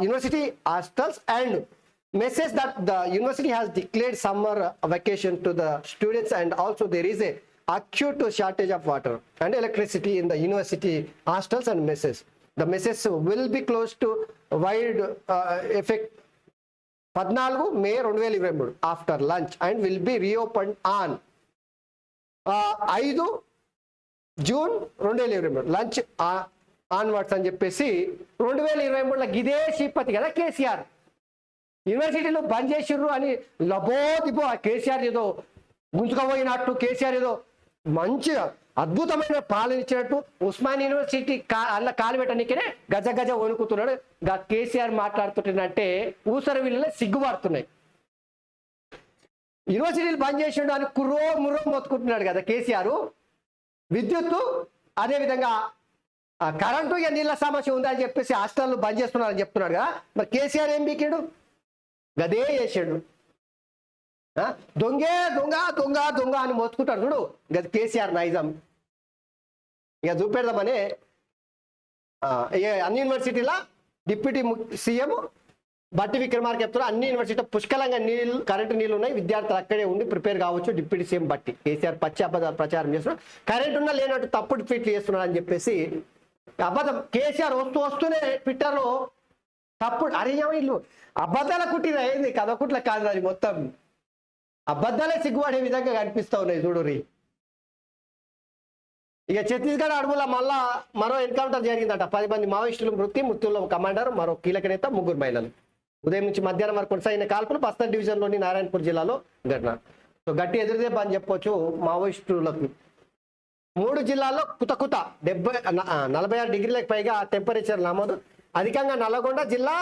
university hostels and message that the university has declared summer vacation to the students, and also there is a acute shortage of water and electricity in the university hostels and messes. The messes will be closed to wide effect 14 May 2023 after lunch and will be reopened on 5 June 2023 lunch onwards అని చెప్పేసి 2023లో గిదే శ్రీపతి కదా కేసీఆర్ యూనివర్సిటీలో బంద్ చేసిర్రు అని లబోదిబో ఆ కేసీఆర్ ఏదో గుంజుకపోయినట్టు కేసీఆర్ ఏదో మంచిగా అద్భుతమైన పాలన ఇచ్చినట్టు ఉస్మాన్ యూనివర్సిటీ అలా కాలు పెట్టడానికే గజ గజ వణుకుతున్నాడు. కేసీఆర్ మాట్లాడుతుంటే ఊసర వీళ్ళనే సిగ్గుపడుతున్నాయి. యూనివర్సిటీలు బంద్ చేసిండు అని కుర్రో ముర్రో మొత్తుకుంటున్నాడు కదా కేసీఆర్. విద్యుత్తు అదేవిధంగా కరెంటు ఇక నీళ్ళ సమస్య ఉందని చెప్పేసి హాస్టల్ బంద్ చేస్తున్నారని చెప్తున్నాడు కదా. మరి కేసీఆర్ ఏం బీకాడు? గదే చేసాడు. దొంగే దొంగ దొంగ దొంగ అని మొత్తుకుంటాడు చూడు, గది కేసీఆర్ నైజం. ఇక చూపెడదామని అన్ని యూనివర్సిటీల డిప్యూటీ సీఎం బట్టి విక్రమార్క చెప్తున్నారు. అన్ని యూనివర్సిటీ పుష్కలంగా నీళ్ళు కరెంటు నీళ్ళు ఉన్నాయి, విద్యార్థులు అక్కడే ఉండి ప్రిపేర్ కావచ్చు. డిప్యూటీ సీఎం బట్టి కేసీఆర్ పచ్చి అబద్ధాలు ప్రచారం చేస్తున్నాడు. కరెంట్ ఉన్నా లేనట్టు తప్పుడు ట్వీట్లు చేస్తున్నాడు అని చెప్పేసి అబద్ధం. కేసీఆర్ వస్తూనే ట్విట్టర్లో తప్పుడు అరే వీళ్ళు అబద్ధాల కుట్టిన ఏంది కథకుట్ల కాదు, అది మొత్తం అబద్ధాలే సిగ్గుపడే విధంగా కనిపిస్తా ఉన్నాయి చూడురి. ఇక ఛత్తీస్గఢ్ అడవుల మరో ఎన్కౌంటర్ జరిగిందట. 10 మంది మావోయిస్టులు మృత్యుల్లో కమాండర్, మరో కీలక నేత, 3 మహిళలు. ఉదయం నుంచి మధ్యాహ్నం వరకు కొనసాగిన కాల్పులు బస్తర్ డివిజన్లోని నారాయణపూర్ జిల్లాలో ఘటన. సో గట్టి ఎదురుదెబ్బ అని చెప్పొచ్చు మావోయిస్టులకు. 3 జిల్లాల్లో కుత 46 డిగ్రీలకు పైగా టెంపరేచర్ నమోదు. అధికంగా నల్లగొండ జిల్లా,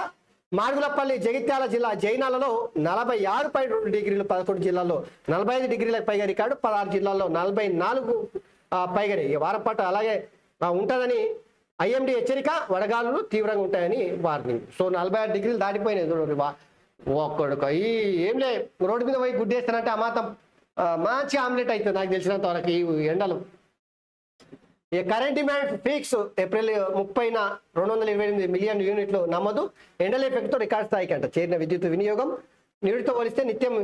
మాడుగులపల్లి, జగిత్యాల జిల్లా, జైనాలలో 46.2 డిగ్రీలు, 11 జిల్లాల్లో 45 డిగ్రీలకు పైగా రికార్డు, 16 జిల్లాల్లో 44 పైగా. ఈ వారం పాటు అలాగే ఉంటుందని IMD హెచ్చరిక. వడగాలులు తీవ్రంగా ఉంటాయని వార్నింగ్. సో 46 డిగ్రీలు దాటిపోయినాయి చూడండి. ఒక్కడుక ఈ ఏంలే రోడ్డు మీద పోయి గుడ్డేస్తానంటే ఆ మాత్రం మంచి ఆమ్లెట్ అవుతుంది నాకు తెలిసినంత వరకు ఈ ఎండలు. ఈ కరెంట్ డిమాండ్ పీక్స్ ఏప్రిల్ 30న 228 మిలియన్ యూనిట్లు నమోదు. ఎండల ఎఫెక్ట్తో రికార్డ్ స్థాయికి అంట చేరిన విద్యుత్ వినియోగం. నిరుడితో పోలిస్తే నిత్యం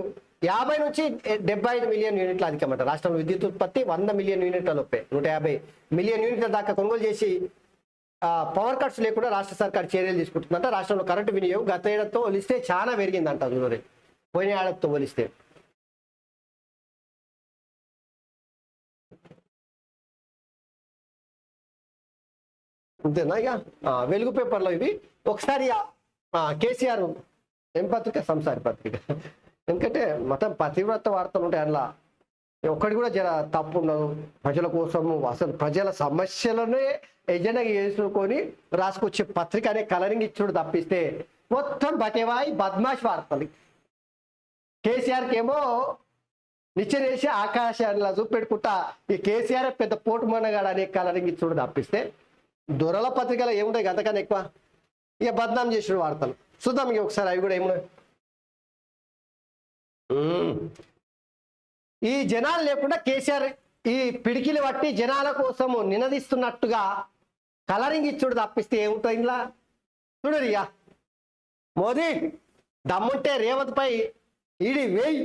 50 నుంచి 75 మిలియన్ యూనిట్లు అధికమంట. రాష్ట్రంలో విద్యుత్ ఉత్పత్తి 100 మిలియన్ యూనిట్ల లోపే 150 మిలియన్ యూనిట్ల దాకా కొనుగోలు చేసి పవర్ కట్స్ లేకుండా రాష్ట్ర సర్కార్ చర్యలు తీసుకుంటుందంట. రాష్ట్రంలో కరెంటు వినియోగం గత ఏడాదితో పోలిస్తే చాలా పెరిగిందంట. చూడండి పోయిన ఏడాదితో పోలిస్తే. అంతేనా? ఇక వెలుగు పేపర్లో ఇవి ఒకసారి కేసీఆర్ ఏం పత్రిక, సంసారి పత్రిక. ఎందుకంటే మొత్తం పతివ్రత వార్తలు ఉంటాయి అందులో. ఒక్కటి కూడా జర తప్పు ఉండదు. ప్రజల కోసం అసలు ప్రజల సమస్యలనే ఎజెండా చేసుకొని రాసుకొచ్చే పత్రిక అనే కలరింగ్ ఇచ్చుడు తప్పిస్తే మొత్తం బకేవాయి బద్మాష్ వార్తలు. కేసీఆర్కి ఏమో నిచ్చెనేసి ఆకాశాన్ని చూపెట్టుకుంటా ఈ కేసీఆర్ పెద్ద పోటు మొన్నగాడు అనే కలరింగ్ ఇచ్చుడు తప్పిస్తే దొరల పత్రికలో ఏముంటాయి అంతకన్నా ఎక్కువ ఇక బద్నాం చేసిన వార్తలు. చూద్దాం ఇక ఒకసారి అవి కూడా ఏమున్నాయి. ఈ జనాలు లేకుండా కేసీఆర్ ఈ పిడికిలు పట్టి జనాల కోసము నినదిస్తున్నట్టుగా కలరింగ్ ఇచ్చుడు తప్పిస్తే ఏముంటుంది ఇలా చూడరు. ఇక మోదీ దమ్ముంటే రేవంత్ పై ఈడీ వేయి,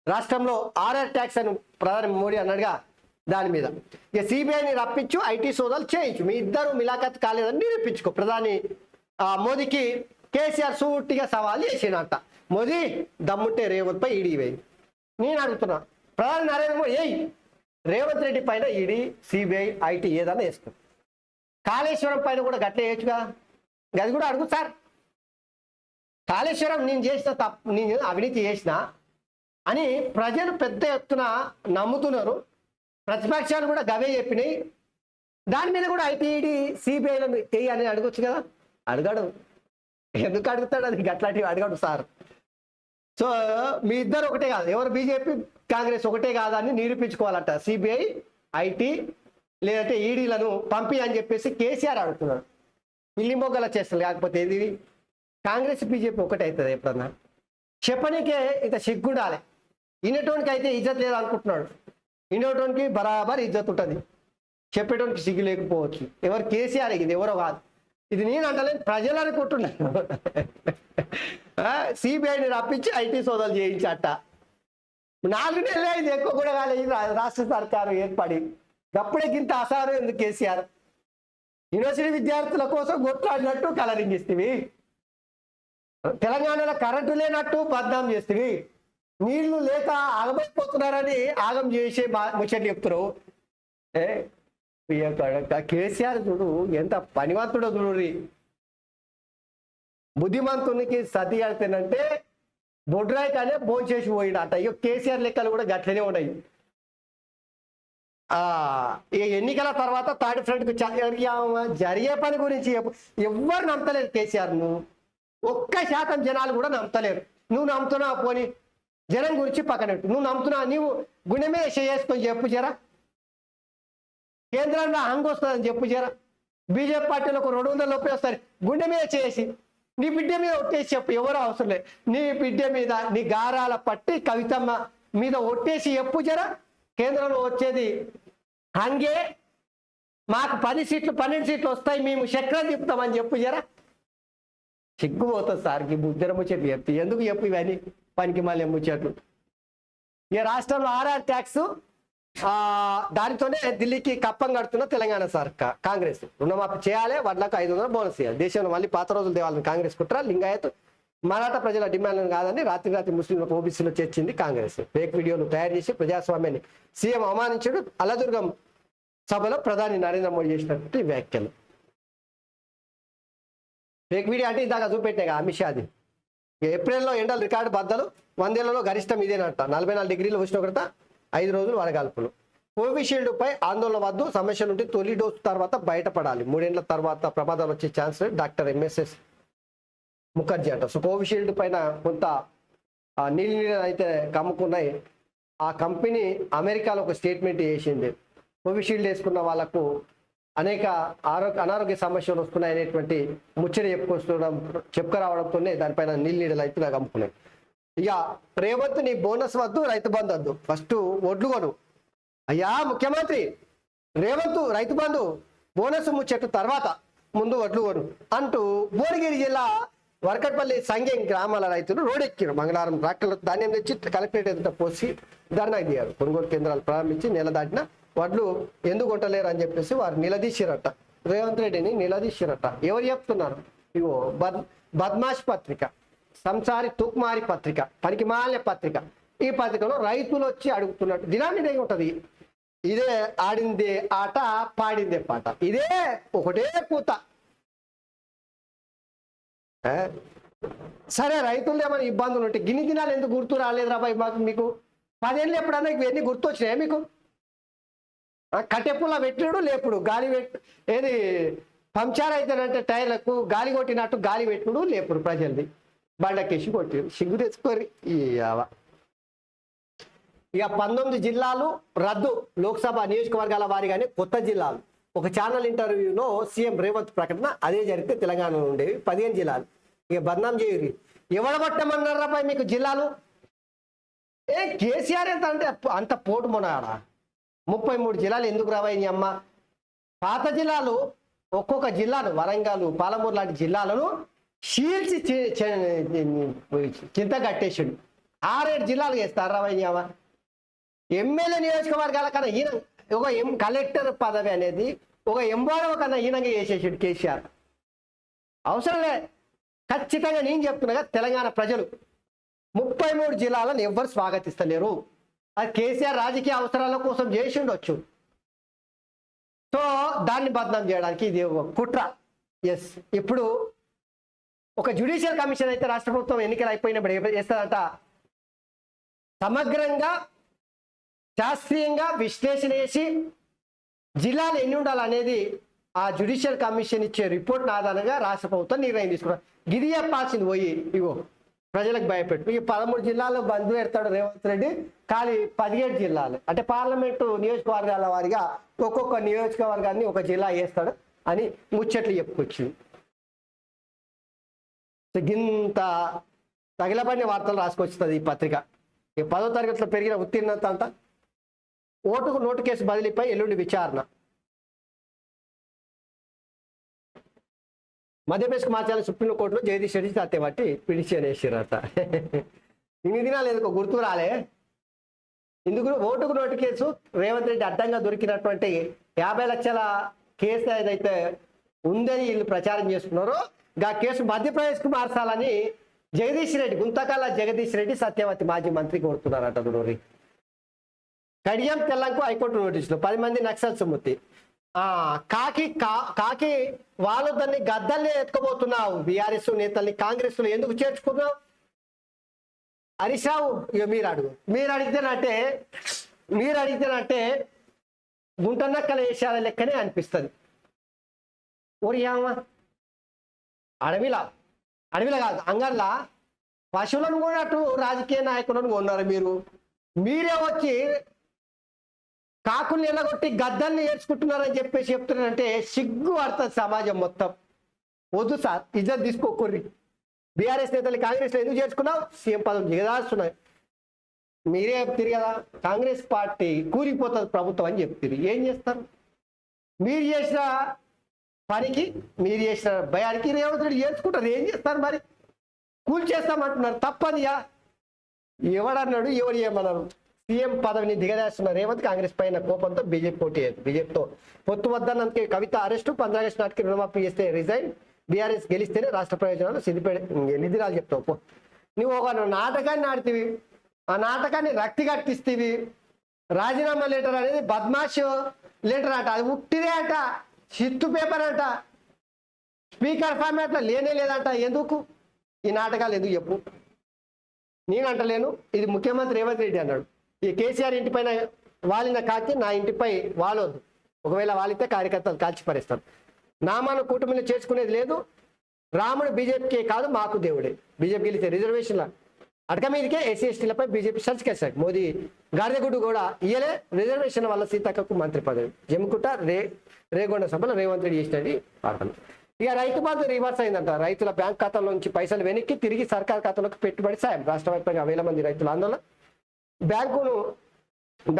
రాష్ట్రంలో RR ట్యాక్స్ అని ప్రధాని మోడీ అన్నాడుగా. దాని మీద ఇక CBIని రప్పించు, IT సోదాలు చేయించు, మీ ఇద్దరు మిలాఖత్ కాలేదని నిరూపించుకో. ప్రధాని మోదీకి కేసీఆర్ సూటిగా సవాల్ చేసినట్ట. మోదీ దమ్ముంటే రేవంత్ పై ఈడీ వేయి. నేను అడుగుతున్నా ప్రధాని నరేంద్ర మోడీ రేవంత్ రెడ్డి పైన ఈడీ, CBI, IT ఏదైనా వేస్తాం. కాళేశ్వరం పైన కూడా గట్లే వేయచ్చుగా. అది కూడా అడుగు సార్. కాళేశ్వరం నేను చేసిన తప్పు, నేను అవినీతి చేసిన అని ప్రజలు పెద్ద ఎత్తున నమ్ముతున్నారు. ప్రతిపక్షాలు కూడా గవే చెప్పినాయి. దాని మీద కూడా IT, ED, CBIలను వేయని అడగొచ్చు కదా. అడగడు. ఎందుకు అడుగుతాడు? అది గట్లాంటివి అడగడు సార్. సో మీ ఇద్దరు ఒకటే కాదు, ఎవరు BJP కాంగ్రెస్ ఒకటే కాదని నిరూపించుకోవాలంట. CBI, IT లేదంటే ఈడీలను పంపి అని చెప్పేసి కేసీఆర్ అడుగుతున్నాడు. పిల్లి మొగ్గల చేస్తారు. లేకపోతే ఇది కాంగ్రెస్ BJP ఒకటే అవుతుంది ఎప్పుడన్నా. చెప్పనీకే ఇంత సిగ్గుండాలి. వినేటోనికి అయితే ఇజ్జత్ లేదు అనుకుంటున్నాడు. వినేటోనికి బరాబర్ ఇజ్జత్ ఉంటుంది, చెప్పేటోనికి సిగ్గు లేకపోవచ్చు. ఎవరు కేసీఆర్, ఇది ఎవరో కాదు. ఇది నేను అంటలేను, ప్రజలు అనుకుంటున్నాను. CBIని రప్పించి IT సోదాలు చేయించట. 4 నెలలు అయింది, ఎక్కువ కూడా కాలేదు రాష్ట్ర సర్కారు ఏర్పడి. అప్పుడే గింత అసారు ఎందుకు కేసీఆర్? యూనివర్సిటీ విద్యార్థుల కోసం కొట్లాడినట్టు కలరింగ్ ఇస్తేవి, తెలంగాణలో కరెంటు లేనట్టు బద్నాం చేస్తేవి, నీళ్లు లేక ఆగమైపోతున్నారని ఆగం చేసే ముచ్చట్లు చెప్తారు. కేసీఆర్ చూడు ఎంత పనివంతుడో చూడు. బుద్ధిమంతునికి సతి ఆడితేనంటే బొడ్రాయి కానీ భోజనం చేసి పోయినట. ఇక కేసీఆర్ లెక్కలు కూడా గట్లనే ఉన్నాయి. ఈ ఎన్నికల తర్వాత థర్డ్ ఫ్రంట్కు జరిగే పని గురించి ఎవ్వరు నమ్మతలేరు కేసీఆర్ను. 1% జనాలు కూడా నమ్మతలేరు. నువ్వు నమ్ముతున్నావు పోని జనం గురించి పక్కనట్టు. నువ్వు నమ్ముతున్నావు, నీవు గుండె మీద చేసుకొని చెప్పు జరా. కేంద్రంలో హంగు వస్తుందని చెప్పు జరా. బీజేపీ పార్టీలో ఒక 200 లోపే వస్తారు. గుండె మీద చేసి నీ బిడ్డ మీద ఒట్టేసి చెప్పు, ఎవరు అవసరం లేదు. నీ బిడ్డ మీద, నీ గారాల పట్టి కవితమ్మ మీద ఒట్టేసి చెప్పు జరా. కేంద్రంలో వచ్చేది హంగే, మాకు 10 సీట్లు 12 సీట్లు వస్తాయి, మేము చక్రం తిప్పుతామని చెప్పు జరా. సిగ్గుపోతుంది సార్కి బుద్ధర ముచ్చట్లు చెప్పి. ఎందుకు చెప్పు ఇవన్నీ పనికి మళ్ళీ ముచ్చట్లు. ఈ రాష్ట్రంలో RR ట్యాక్స్ దానితోనే ఢిల్లీకి కప్పం కడుతున్న తెలంగాణ సర్కార్ కాంగ్రెస్. రుణమాఫీ చేయాలి, వడ్లకు 500 బోనస్ చేయాలి. దేశంలో మళ్ళీ పాత రోజులు దేవాలని కాంగ్రెస్ కుట్ర. లింగాయత్ మరాఠా ప్రజల డిమాండ్లను కాదని రాత్రి ముస్లింలకు OBCలో చేర్చింది కాంగ్రెస్. ఫేక్ వీడియోలు తయారు చేసి ప్రజాస్వామ్యాన్ని సీఎం అవమానించాడు. అల్లదుర్గం సభలో ప్రధాని నరేంద్ర మోడీ చేసినట్టు వ్యాఖ్యలు. ఫేక్ వీడియో అంటే ఇందాక చూపెట్టాయి అమిత్ షాది. ఏప్రిల్లో ఎండలు రికార్డు బద్దలు, 100 ఏళ్లలో గరిష్టం ఇదేనంట. 44 డిగ్రీల ఉష్ణోగ్రత, 5 రోజులు వడగాల్పులు. కోవిషీల్డ్ పై ఆందోళన వద్దు, సమస్య నుండి తొలి డోసు తర్వాత బయటపడాలి, 3 ఏళ్ల తర్వాత ప్రమాదాలు వచ్చే ఛాన్స్ డాక్టర్ ఎంఎస్ఎస్ ముఖర్జీ అంట. సో కోవిషీల్డ్ పైన కొంత నీళ్ళు అయితే కమ్ముకున్నాయి. ఆ కంపెనీ అమెరికాలో ఒక స్టేట్మెంట్ చేసింది, కోవిషీల్డ్ వేసుకున్న వాళ్ళకు అనేక అనారోగ్య సమస్యలు వస్తున్నాయి అనేటువంటి ముచ్చట చెప్పుకురావడంతోనే దానిపైన నీళ్ళు అయితే కమ్ముకున్నాయి. ఇక రేవంత్ నీ బోనస్ వద్దు, రైతు బంధు వద్దు, ఫస్ట్ ఒడ్లు కొను. అయ్యా ముఖ్యమంత్రి రేవంత్, రైతు బంధు బోనస్ ముచ్చట్టు తర్వాత ముందు వడ్లు కొను అంటూ భువనగిరి జిల్లా వరకట్పల్లి సంఘం గ్రామాల రైతులు రోడ్డెక్కారు. మంగళవారం ట్రాక్టర్లు ధాన్యం తెచ్చి కలెక్టరేట్ ఎదుట పోసి ధర్నాకు దిగారు. కొనుగోలు కేంద్రాలు ప్రారంభించి నెల దాటిన వడ్లు ఎందుకు కొంటలేరు అని చెప్పేసి వారు నిలదీసిరట. రేవంత్ రెడ్డిని నిలదీసిరట. ఎవరు చెప్తున్నారు? ఇగో బద్మాష్ పత్రిక, సంసారి తుక్మారి పత్రిక, పనికిమాలిన పత్రిక. ఈ పత్రికలో రైతులు వచ్చి అడుగుతున్నట్టు దినాన్ని ఉంటుంది. ఇదే ఆడిందే ఆట, పాడిందే పాట, ఇదే ఒకటే కూత. సరే రైతులు ఏమైనా ఇబ్బందులు ఉంటే గిన్ని దినాలు ఎందుకు గుర్తు రాలేదు రాబాయ్ మాకు? మీకు 10 ఏళ్ళు ఎప్పుడన్నా ఇవన్నీ గుర్తు వచ్చినాయా మీకు? కట్టెపుల్ల పెట్టుడు లేపుడు, గాలి ఏది పంచర్ అయితేనంటే టైర్లకు గాలి కొట్టినట్టు గాలి పెట్టుడు లేపుడు, ప్రజలది బండకేసి కొట్టిరు. సిగ్గు తెచ్చుకోరి. ఇక 19 జిల్లాలు రద్దు, లోక్సభ నియోజకవర్గాల వారిగానే కొత్త జిల్లాలు. ఒక ఛానల్ ఇంటర్వ్యూలో సీఎం రేవంత్ ప్రకటన. అదే జరిగితే తెలంగాణలో ఉండేవి 15 జిల్లాలు. ఇక బద్నాం చేయరు. ఎవడబట్టమన్నారా పై మీకు జిల్లాలు? కేసీఆర్ ఎంత అంటే అంత పోటు మొనాడా? 33 జిల్లాలు ఎందుకు రావాయి అమ్మ? పాత జిల్లాలు ఒక్కొక్క జిల్లాను, వరంగల్, పాలమూరు లాంటి జిల్లాలను చీల్చి చింత కట్టేసాడు. 6-7 జిల్లాలు వేస్తారు రావాయి అమ్మ. ఎమ్మెల్యే నియోజకవర్గాల కన్నా ఈయన ఒక కలెక్టర్ పదవి అనేది ఒక ఎంబాడవ కన్నా ఈయనంగా చేసేసాడు కేసీఆర్. అవసరంలే. ఖచ్చితంగా నేను చెప్తున్నా, తెలంగాణ ప్రజలు 33 జిల్లాలను ఎవ్వరు స్వాగతిస్తలేరు. అది కేసీఆర్ రాజకీయ అవసరాల కోసం చేసి ఉండొచ్చు. సో దాన్ని బదనాం చేయడానికి ఇది ఒక కుట్ర. ఎస్, ఇప్పుడు ఒక జ్యుడిషియల్ కమిషన్ అయితే రాష్ట్ర ప్రభుత్వం ఎన్నికలు అయిపోయినప్పుడు చేస్తారంట, సమగ్రంగా శాస్త్రీయంగా విశ్లేషణ చేసి జిల్లాలు ఎన్ని ఉండాలనేది ఆ జ్యుడిషియల్ కమిషన్ ఇచ్చే రిపోర్ట్ ఆధారంగా రాష్ట్ర ప్రభుత్వం నిర్ణయం తీసుకున్నారు. గిది చెప్పాల్సింది పోయి ఇగో ప్రజలకు భయపెట్టు. ఈ 13 జిల్లాల్లో బంద్ పెడతాడు రేవంత్ రెడ్డి, ఖాళీ 17 జిల్లాలు అంటే పార్లమెంటు నియోజకవర్గాల వారిగా ఒక్కొక్క నియోజకవర్గాన్ని ఒక జిల్లా వేస్తాడు అని ముచ్చట్లు చెప్పుకొచ్చింది. గింత తగిలబడిన వార్తలు రాసుకొచ్చుతుంది ఈ పత్రిక. ఈ 10వ తరగతిలో పెరిగిన ఉత్తీర్ణత అంతా ఓటుకు నోటు కేసు బదిలీపై ఎల్లుండి విచారణ. మధ్యప్రదేశ్కు మార్చాలని సుప్రీంకోర్టులో జగదీష్ రెడ్డి సత్యపట్టి పిటిషన్ వేసిరట. ఇన్ని దినాలు ఎందుకో గుర్తు రాలే. ఇందుకు ఓటుకు నోటు కేసు రేవంత్ రెడ్డి అడ్డంగా దొరికినటువంటి 50 లక్షల కేసు ఏదైతే ఉందని వీళ్ళు ప్రచారం చేస్తున్నారో ఆ కేసు మధ్యప్రదేశ్కు మార్చాలని జగదీష్ రెడ్డి, గుంతకాల జగదీష్ రెడ్డి సత్యవతి మాజీ మంత్రి కోరుతున్నారట. దూరి కడియం తెల్లంకు హైకోర్టు నోటీసులు, 10 మంది నక్సల్ సుమతి. కాకి వాళ్ళు దాన్ని గద్దల్ని ఎత్తుకోబోతున్నావు. బీఆర్ఎస్ నేతల్ని కాంగ్రెస్ ఎందుకు చేర్చుకున్నావు? హరీష్ రావు ఇక మీరు అడిగితేనంటే గుంటనక్కల వేషాల లెక్కనే అనిపిస్తుంది. ఓరియామా అడవిలా కాదు, అంగల్లా పశువులను కొన్నట్టు రాజకీయ నాయకులను కొన్నారు మీరే వచ్చి కాకుల్ని ఎల్లగొట్టి గద్దల్ని ఏర్చుకుంటున్నారని చెప్పేసి చెప్తున్నారంటే సిగ్గు పడుతుంది సమాజం మొత్తం. వద్దు సార్, ఇజ్జత్ తీసుకోకూర్రి. బీఆర్ఎస్ నేతలు కాంగ్రెస్లో ఎందుకు చేర్చుకున్నావు? సీఎం పదవి దిగదాస్తున్నాయి. మీరే చెప్తారు కదా కాంగ్రెస్ పార్టీ కూలిపోతుంది ప్రభుత్వం అని చెప్తారు. ఏం చేస్తారు? మీరు చేసిన పనికి, మీరు చేసిన భయానికి రేవంత్ రెడ్డి చేర్చుకుంటారు. ఏం చేస్తారు మరి? కూలి చేస్తామంటున్నారు, తప్పదియా. ఎవడన్నాడు, ఎవరు ఏమన్నారు? సీఎం పదవిని దిగదేస్తున్న రేవంత్ కాంగ్రెస్ పైన కోపంతో బీజేపీ పోటీ అయ్యేది. బీజేపీతో పొత్తు వద్దన్నందుకే కవిత అరెస్టు, 15 ఆగస్టు నాటికి రుణమాఫీ చేస్తే రిజైన్, బీఆర్ఎస్ గెలిస్తేనే రాష్ట్ర ప్రయోజనాలు సిద్దిపేట. ఎన్ని దినాలు చెప్తావు? నువ్వు ఒక నాటకాన్ని ఆడుతీవి, ఆ నాటకాన్ని రక్తి కట్టిస్తీవి. రాజీనామా లెటర్ అనేది బద్మాష్ లెటర్ అంట, అది ఉట్టిదే అంట, చిత్తు పేపర్ అంట, స్పీకర్ ఫార్మాట్లో లేనే లేదంట. ఎందుకు ఈ నాటకాలు? ఎందుకు చెప్పు. నేను అంటలేను, ఇది ముఖ్యమంత్రి రేవంత్ రెడ్డి అన్నాడు. ఈ కేసీఆర్ ఇంటి పైన వాలిన కాకి నా ఇంటిపై వాలొద్దు. ఒకవేళ వాలితే కార్యకర్తలు కాల్చిపరేస్తారు. నామాను కూటమిలో చేసుకునేది లేదు. రాముడు బీజేపీకే కాదు మాకు దేవుడే. బీజేపీ గెలిచే రిజర్వేషన్ల అడక మీదకే ఎస్సీ ఎస్టీలపై బీజేపీ సర్చ్ కేసాడు. మోదీ గాడిదగుడ్డు కూడా ఇయ్యలే. రిజర్వేషన్ వల్ల సీతక్కకు మంత్రి పదవి. జమ్ముకుంట రేగొండ సభలో రేవంత్ రెడ్డి చేసినది వార్తలు. ఇక రైతు బంధు రివర్స్ అయిందంట. రైతుల బ్యాంక్ ఖాతాలో నుంచి పైసలు వెనక్కి తిరిగి సర్కార్ ఖాతాలోకి పెట్టుబడి సాయం. రాష్ట్ర వ్యాప్తంగా వేల మంది రైతుల ఆందోళన.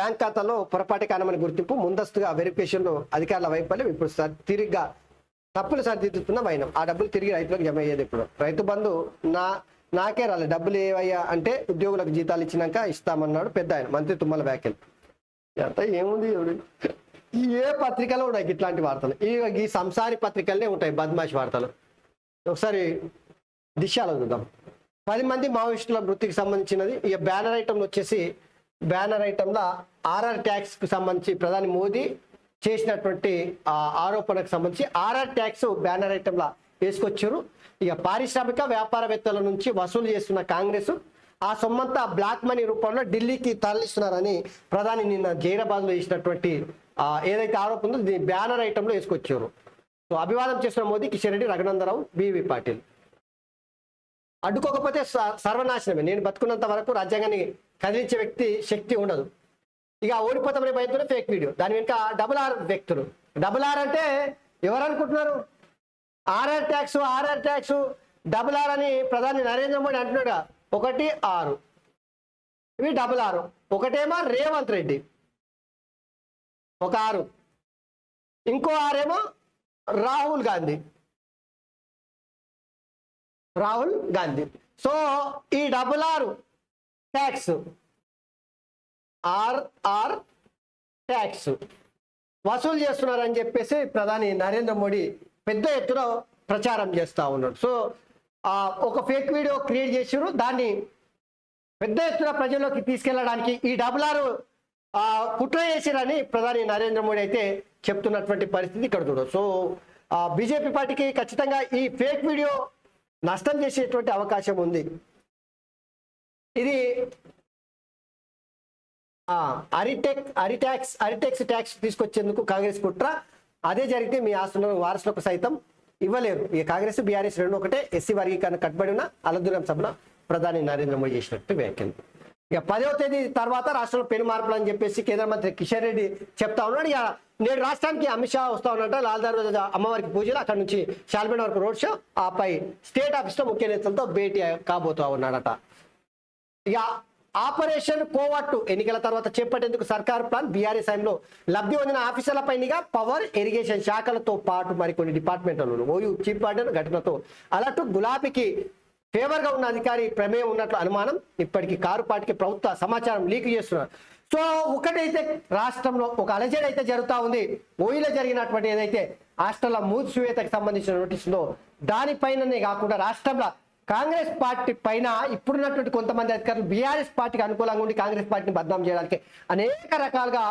బ్యాంక్ ఖాతాలో పొరపాటు కారణమని గుర్తింపు. ముందస్తుగా వెరిఫికేషన్లో అధికారుల వైఫల్యం. ఇప్పుడు తిరిగిగా తప్పులు సరిదిద్దుతున్న వైనం. ఆ డబ్బులు తిరిగి రైతులకు జమ అయ్యేది. ఇప్పుడు రైతు బంధు నాకే రాలేదు. డబ్బులు ఏవయ్యా అంటే ఉద్యోగులకు జీతాలు ఇచ్చినాక ఇస్తామన్నాడు పెద్ద ఆయన మంత్రి తుమ్మల వ్యాఖ్యలు. అంతా ఏముంది ఏ పత్రికలో ఉన్నాయి ఇట్లాంటి వార్తలు. ఈ సంసారి పత్రికలనే ఉంటాయి బద్మాష్ వార్తలు. ఒకసారి దిశలో చూద్దాం. 10 మంది మావోయిస్టుల మృతికి సంబంధించినది. ఇక బ్యానర్ ఐటమ్ వచ్చేసి బ్యానర్ ఐటమ్లో ఆర్ఆర్ ట్యాక్స్ కు సంబంధించి ప్రధాని మోదీ చేసినటువంటి ఆరోపణకు సంబంధించి ఆర్ఆర్ ట్యాక్స్ బ్యానర్ ఐటమ్లా వేసుకొచ్చారు. ఇక పారిశ్రామిక వ్యాపారవేత్తల నుంచి వసూలు చేస్తున్న కాంగ్రెస్ ఆ సొమ్మంతా బ్లాక్ మనీ రూపంలో ఢిల్లీకి తరలిస్తున్నారని ప్రధాని నిన్న జైరాబాద్ లో చేసినటువంటి ఏదైతే ఆరోపణ ఉందో దీని బ్యానర్ ఐటమ్ లో వేసుకొచ్చారు. సో అభివాదం చేసిన మోదీ, కిషన్ రెడ్డి, రఘునందరావు, బివి పాటిల్. అడ్డుకోకపోతే సర్వనాశనమే. నేను బతుకున్నంత వరకు రాజ్యాంగాన్ని కదిలించే వ్యక్తి శక్తి ఉండదు. ఇక ఓడిపోతామనే భయంతోనే ఫేక్ వీడియో. దాని వెనుక RRR వ్యక్తులు. RRR అంటే ఎవరు అనుకుంటున్నారు? ఆర్ఆర్ ట్యాక్స్ RRR అని ప్రధాని నరేంద్ర మోడీ అంటున్నాడు. 1 6 ఇవి RRR. ఒకటేమో రేవంత్ రెడ్డి, ఒక 6. ఇంకో 6 ఏమో రాహుల్ గాంధీ. సో ఈ RRR ట్యాక్స్ RR ట్యాక్స్ వసూలు చేస్తున్నారని చెప్పేసి ప్రధాని నరేంద్ర మోడీ పెద్ద ఎత్తున ప్రచారం చేస్తూ ఉన్నాడు. సో ఒక ఫేక్ వీడియో క్రియేట్ చేసారు. దాన్ని పెద్ద ఎత్తున ప్రజల్లోకి తీసుకెళ్లడానికి ఈ RRR కుట్ర చేసిరని ప్రధాని నరేంద్ర మోడీ అయితే చెప్తున్నటువంటి పరిస్థితి ఇక్కడ చూడదు. సో బీజేపీ పార్టీకి ఖచ్చితంగా ఈ ఫేక్ వీడియో నష్టం చేసేటువంటి అవకాశం ఉంది. ఇది అరిటెక్స్ ట్యాక్స్ తీసుకొచ్చేందుకు కాంగ్రెస్ కుట్ర. అదే జరిగితే మీ ఆస్తులను వారసులకు సైతం ఇవ్వలేరు. ఈ కాంగ్రెస్ బీఆర్ఎస్ రెండు ఒకటే. ఎస్సీ వర్గీకరణ కట్టుబడి ఉన్న అలదురం సభలో ప్రధాని నరేంద్ర మోడీ చేసినట్టు వ్యాఖ్యలు. ఇక 10వ తేదీ తర్వాత రాష్ట్రంలో పెను మార్పులు అని చెప్పేసి కేంద్ర మంత్రి కిషన్ రెడ్డి చెప్తా ఉన్నాడు. ఇక నేడు రాష్ట్రానికి అమిత్ షా వస్తా ఉన్నట్టు లాల్ దర్వాజా అమ్మవారికి పూజలు, అక్కడ నుంచి షాల్బేట్ వరకు రోడ్ షో, ఆపై స్టేట్ ఆఫీస్ లో ముఖ్య నేతలతో భేటీ కాబోతా ఉన్నాడట. ఇక ఆపరేషన్ కోవట్టు ఎన్నికల తర్వాత చేపట్టేందుకు సర్కార్ ప్లాన్. బీఆర్ఎస్ టైంలో లబ్ధి పొందిన ఆఫీసర్లపైనిగా పవర్, ఇరిగేషన్ శాఖలతో పాటు మరికొన్ని డిపార్ట్మెంట్లను ఓయూ చీఫ్ వార్డెన్ ఘటనతో అలర్ట్. గులాబీకి ఫేవర్ గా ఉన్న అధికారి ప్రమేయం ఉన్నట్లు అనుమానం. ఇప్పటికీ కారుపాటికి ప్రభుత్వ సమాచారం లీక్ చేస్తున్నారు. సో ఒకటైతే రాష్ట్రంలో ఒక అలజడి అయితే జరుగుతూ ఉంది. ఓయూలో జరిగినటువంటి ఏదైతే హాస్టల్ల మూసివేతకు సంబంధించిన నోటీసులో దానిపైననే కాకుండా రాష్ట్రంలో కాంగ్రెస్ పార్టీ పైన ఇప్పుడున్నటువంటి కొంతమంది అధికారులు బీఆర్ఎస్ పార్టీకి అనుకూలంగా ఉండి కాంగ్రెస్ పార్టీని బద్నాం చేయడానికి అనేక రకాలుగా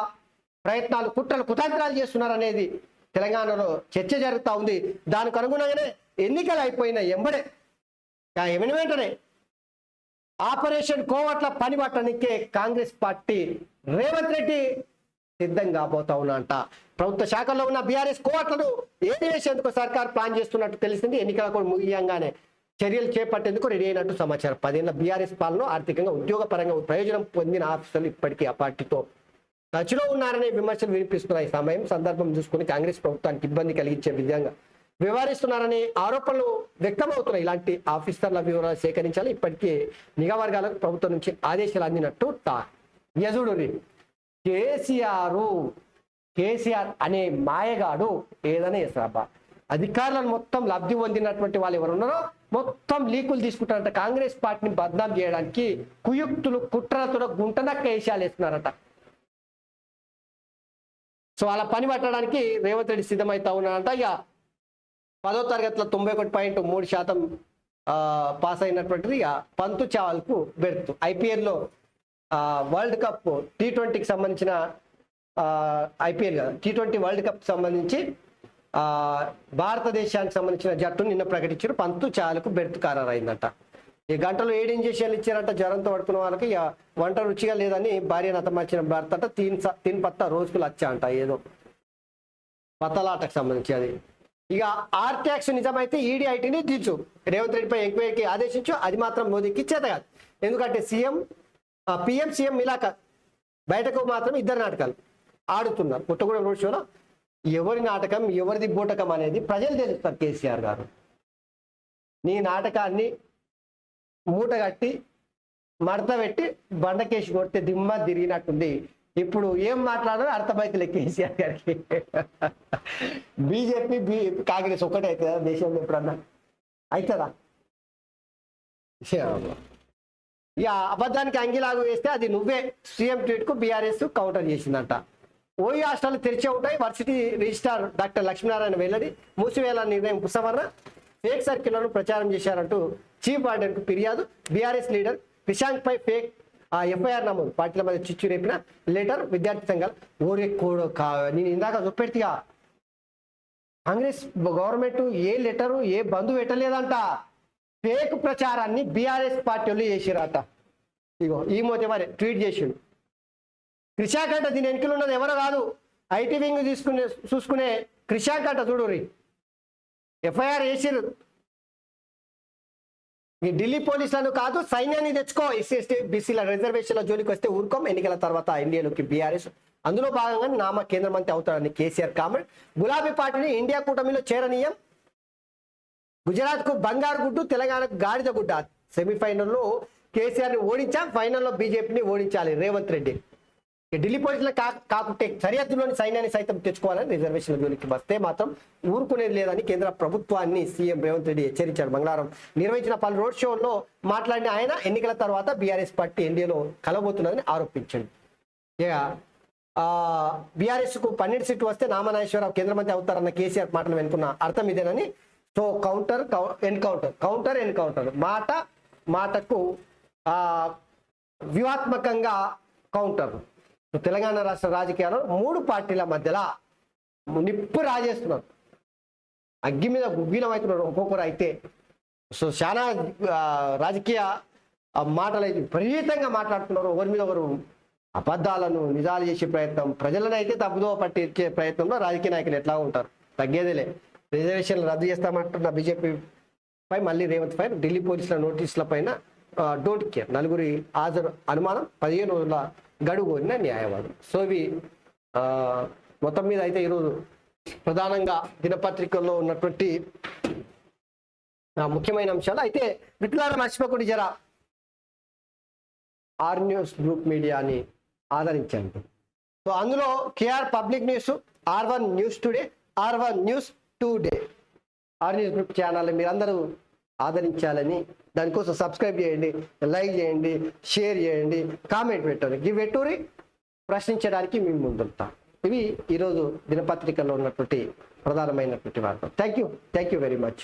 ప్రయత్నాలు, కుట్రలు, కుతంత్రాలు చేస్తున్నారు అనేది తెలంగాణలో చర్చ జరుగుతూ ఉంది. దానికి అనుగుణంగానే ఎన్నికలు అయిపోయిన వెంటనే ఆపరేషన్ కోవట్ల పని పట్టడానికే కాంగ్రెస్ పార్టీ రేవంత్ రెడ్డి సిద్ధంగా పోతా ఉన్నంట. ప్రభుత్వ శాఖల్లో ఉన్న బీఆర్ఎస్ కోవట్లను ఏడివేసేందుకు సర్కార్ ప్లాన్ చేస్తున్నట్టు తెలిసింది. ఎన్నికల కూడా ముగియంగానే చర్యలు చేపట్టేందుకు రెడీ అయినట్టు సమాచారం. 10 ఏళ్ల బీఆర్ఎస్ పాలన ఆర్థికంగా, ఉద్యోగపరంగా ప్రయోజనం పొందిన ఆఫీసర్లు ఇప్పటికీ ఆ పార్టీతో టచ్లో ఉన్నారనే విమర్శలు వినిపిస్తున్నాయి. సందర్భం చూసుకుని కాంగ్రెస్ ప్రభుత్వానికి ఇబ్బంది కలిగించే విధంగా వ్యవహరిస్తున్నారనే ఆరోపణలు వ్యక్తమవుతున్నాయి. ఇలాంటి ఆఫీసర్ల వివరాలు సేకరించాలి. ఇప్పటికీ నిఘా వర్గాలకు ప్రభుత్వం నుంచి ఆదేశాలు అందినట్టు యజుడు కేసీఆర్ అనే మాయగాడు ఏదైనా చేస్తారబ్బా. అధికారులను మొత్తం లబ్ధి పొందినటువంటి వాళ్ళు ఎవరు ఉన్నారో మొత్తం లీకులు తీసుకుంటారంట. కాంగ్రెస్ పార్టీని బద్నాం చేయడానికి కుయుక్తులు, కుట్రలతో గుంటనక్క వేషాలు వేస్తున్నారట. సో అలా పని పట్టడానికి రేవంత్ రెడ్డి సిద్ధమవుతా ఉన్నారంట. ఇక 10వ తరగతిలో 91.3% పాస్ అయినటువంటిది ఇక పంతు చావల్కు బెర్త్. ఐపీఎల్లో వరల్డ్ కప్ T20కి సంబంధించిన ఐపీఎల్ కదా, T20 వరల్డ్ కప్ సంబంధించి భారతదేశానికి సంబంధించిన జట్టు నిన్న ప్రకటించారు. పంతు చావల్కు బెర్త్ ఖరారైందట. ఈ గంటలో 7 ఇంజక్షన్లు ఇచ్చారంట జ్వరంతో పడుకున్న వాళ్ళకి. ఇక వంట రుచిగా లేదని భార్యను హతమార్చిన భర్త అంట తిన్ పత్తా రోజుకు లచ్చ అంట, ఏదో పత్తలాటకు సంబంధించి అది. ఇక ఆర్ ట్యాక్స్ నిజమైతే ఈడీ ఐటీని దించు, రేవంత్ రెడ్డిపై ఎంక్వైరీకి ఆదేశించు, అది మాత్రం మోదీకి చేత కాదు. ఎందుకంటే పిఎం సీఎం మిలాక బయటకు మాత్రం ఇద్దరు నాటకాలు ఆడుతున్నారు. పుట్టగూడెం రోడ్ షోలో ఎవరి నాటకం ఎవరిది బూటకం అనేది ప్రజలు తెలుస్తారు. కేసీఆర్ గారు నీ నాటకాన్ని మూట కట్టి మడత పెట్టి బండకేసి కొడితే దిమ్మ తిరిగినట్టుంది. ఇప్పుడు ఏం మాట్లాడాలో అర్థమైతలే కేసీఆర్ గారికి. బీజేపీ కాంగ్రెస్ ఒక్కటే అవుతుందా దేశంలో? ఎప్పుడన్నా అవుతుందా? ఇక అబద్ధానికి అంగిలాగు వేస్తే అది నువ్వే. సీఎం ట్వీట్ కు బీఆర్ఎస్ కౌంటర్ చేసిందంట. ఓయూ హాస్టల్ తెరిచే ఉంటాయి. వర్సిటీ రిజిస్ట్రార్ డాక్టర్ లక్ష్మీనారాయణ వెల్లడి. మూసివేయాలని నిర్ణయం ఉపసంహరణ. ఫేక్ సర్కిళ్లను ప్రచారం చేశారంటూ చీఫ్ వార్డెన్ కు ఫిర్యాదు. బీఆర్ఎస్ లీడర్ క్రిషాంక్ పై ఫేక్ ఎఫ్ఐఆర్ నమోదు. పార్టీల మధ్య చిచ్చు రేపిన లెటర్. విద్యార్థి సంఘాలు ఓరే కోడో నేను ఇందాక చూపెడితిగా, కాంగ్రెస్ గవర్నమెంట్ ఏ లెటరు ఏ బంధు పెట్టలేదంట. ఫేక్ ప్రచారాన్ని బీఆర్ఎస్ పార్టీ వాళ్ళు చేసిరట. ఇగో ఈ మోతే మరి ట్వీట్ చేసిండు. క్రిషాంక్ అంట దీని వెనుకలు ఉన్నది ఎవరో కాదు, ఐటీ వింగ్ చూసుకునే క్రిషాంక్ అంట. చూడు ఎఫ్ఐఆర్ వేసిరు. ఈ ఢిల్లీ పోలీసులను కాదు సైన్యాన్ని తెచ్చుకో. ఎస్సీ ఎస్టీ బీసీల రిజర్వేషన్ల జోలికి వస్తే ఊరుకోం. ఎన్నికల తర్వాత ఎన్డీఏలోకి బీఆర్ఎస్, అందులో భాగంగా కేంద్ర మంత్రి అవుతారని కేసీఆర్ కామెంట్. గులాబీ పార్టీని ఇండియా కూటమిలో చేరనీయం. గుజరాత్ కు బంగారు గుడ్డు, తెలంగాణకు గాడిద గుడ్డ. సెమీఫైనల్లో కేసీఆర్ ని ఓడించాం, ఫైనల్లో బీజేపీని ఓడించాలి రేవంత్ రెడ్డి. ఢిల్లీ పోలీసులు కాకుంటే సరిహద్దులోని సైన్యాన్ని సైతం తెచ్చుకోవాలని రిజర్వేషన్ల జోలికి వస్తే మాత్రం ఊరుకునేది లేదని కేంద్ర ప్రభుత్వాన్ని సీఎం రేవంత్ రెడ్డి హెచ్చరించారు. మంగళవారం నిర్వహించిన పలు రోడ్ షోల్లో మాట్లాడిన ఆయన ఎన్నికల తర్వాత బీఆర్ఎస్ పార్టీ ఎన్డీఏలో కలబోతున్నదని ఆరోపించాడు. ఇక బీఆర్ఎస్ కు 12 సీట్లు వస్తే నామనాగేశ్వరరావు కేంద్ర మంత్రి అవుతారన్న కేసీఆర్ మాటలు వెనుకున్న అర్థం ఇదేనని. సో కౌంటర్ ఎన్కౌంటర్ మాటకు వ్యూహాత్మకంగా కౌంటర్. తెలంగాణ రాష్ట్ర రాజకీయాల్లో 3 పార్టీల మధ్యలో నిప్పు రాజేస్తున్నారు. అగ్గి మీద గుగ్గిలం అవుతున్నారు ఒక్కొక్కరు అయితే. సో చాలా రాజకీయ మాటలు అయితే విపరీతంగా మాట్లాడుతున్నారు. ఒకరి మీద ఒకరు అబద్ధాలను నిజాలు చేసే ప్రయత్నం, ప్రజలను అయితే తప్పుదో పట్టించే ప్రయత్నంలో రాజకీయ నాయకులు ఎట్లా ఉంటారు, తగ్గేదేలే. రిజర్వేషన్లు రద్దు చేస్తామంటున్న బీజేపీ పై మళ్ళీ రేవంత్ పై ఢిల్లీ పోలీసుల నోటీసుల పైన డోంట్ కేర్. 4 హాజరు అనుమానం, 15 రోజుల గడువు కోరిన న్యాయవాదులు. సో ఇవి మొత్తం మీద అయితే ఈరోజు ప్రధానంగా దినపత్రికల్లో ఉన్నటువంటి ముఖ్యమైన అంశాలు. అయితే మిత్రులారా మర్చిపోకుండా జరా ఆర్ న్యూస్ గ్రూప్ మీడియాని ఆదరించండి. సో అందులో KR public news, R1 news today, R1 news today, R news group channel మీరందరూ ఆదరించాలని, దానికోసం సబ్స్క్రైబ్ చేయండి, లైక్ చేయండి, షేర్ చేయండి, కామెంట్ పెట్టండి. గివ్ ఎటూరి ప్రశ్నించడానికి మేము ముందుంటాం. ఇవి ఈరోజు దినపత్రికల్లో ఉన్నటువంటి ప్రధానమైనటువంటి వార్తలు. Thank you very much.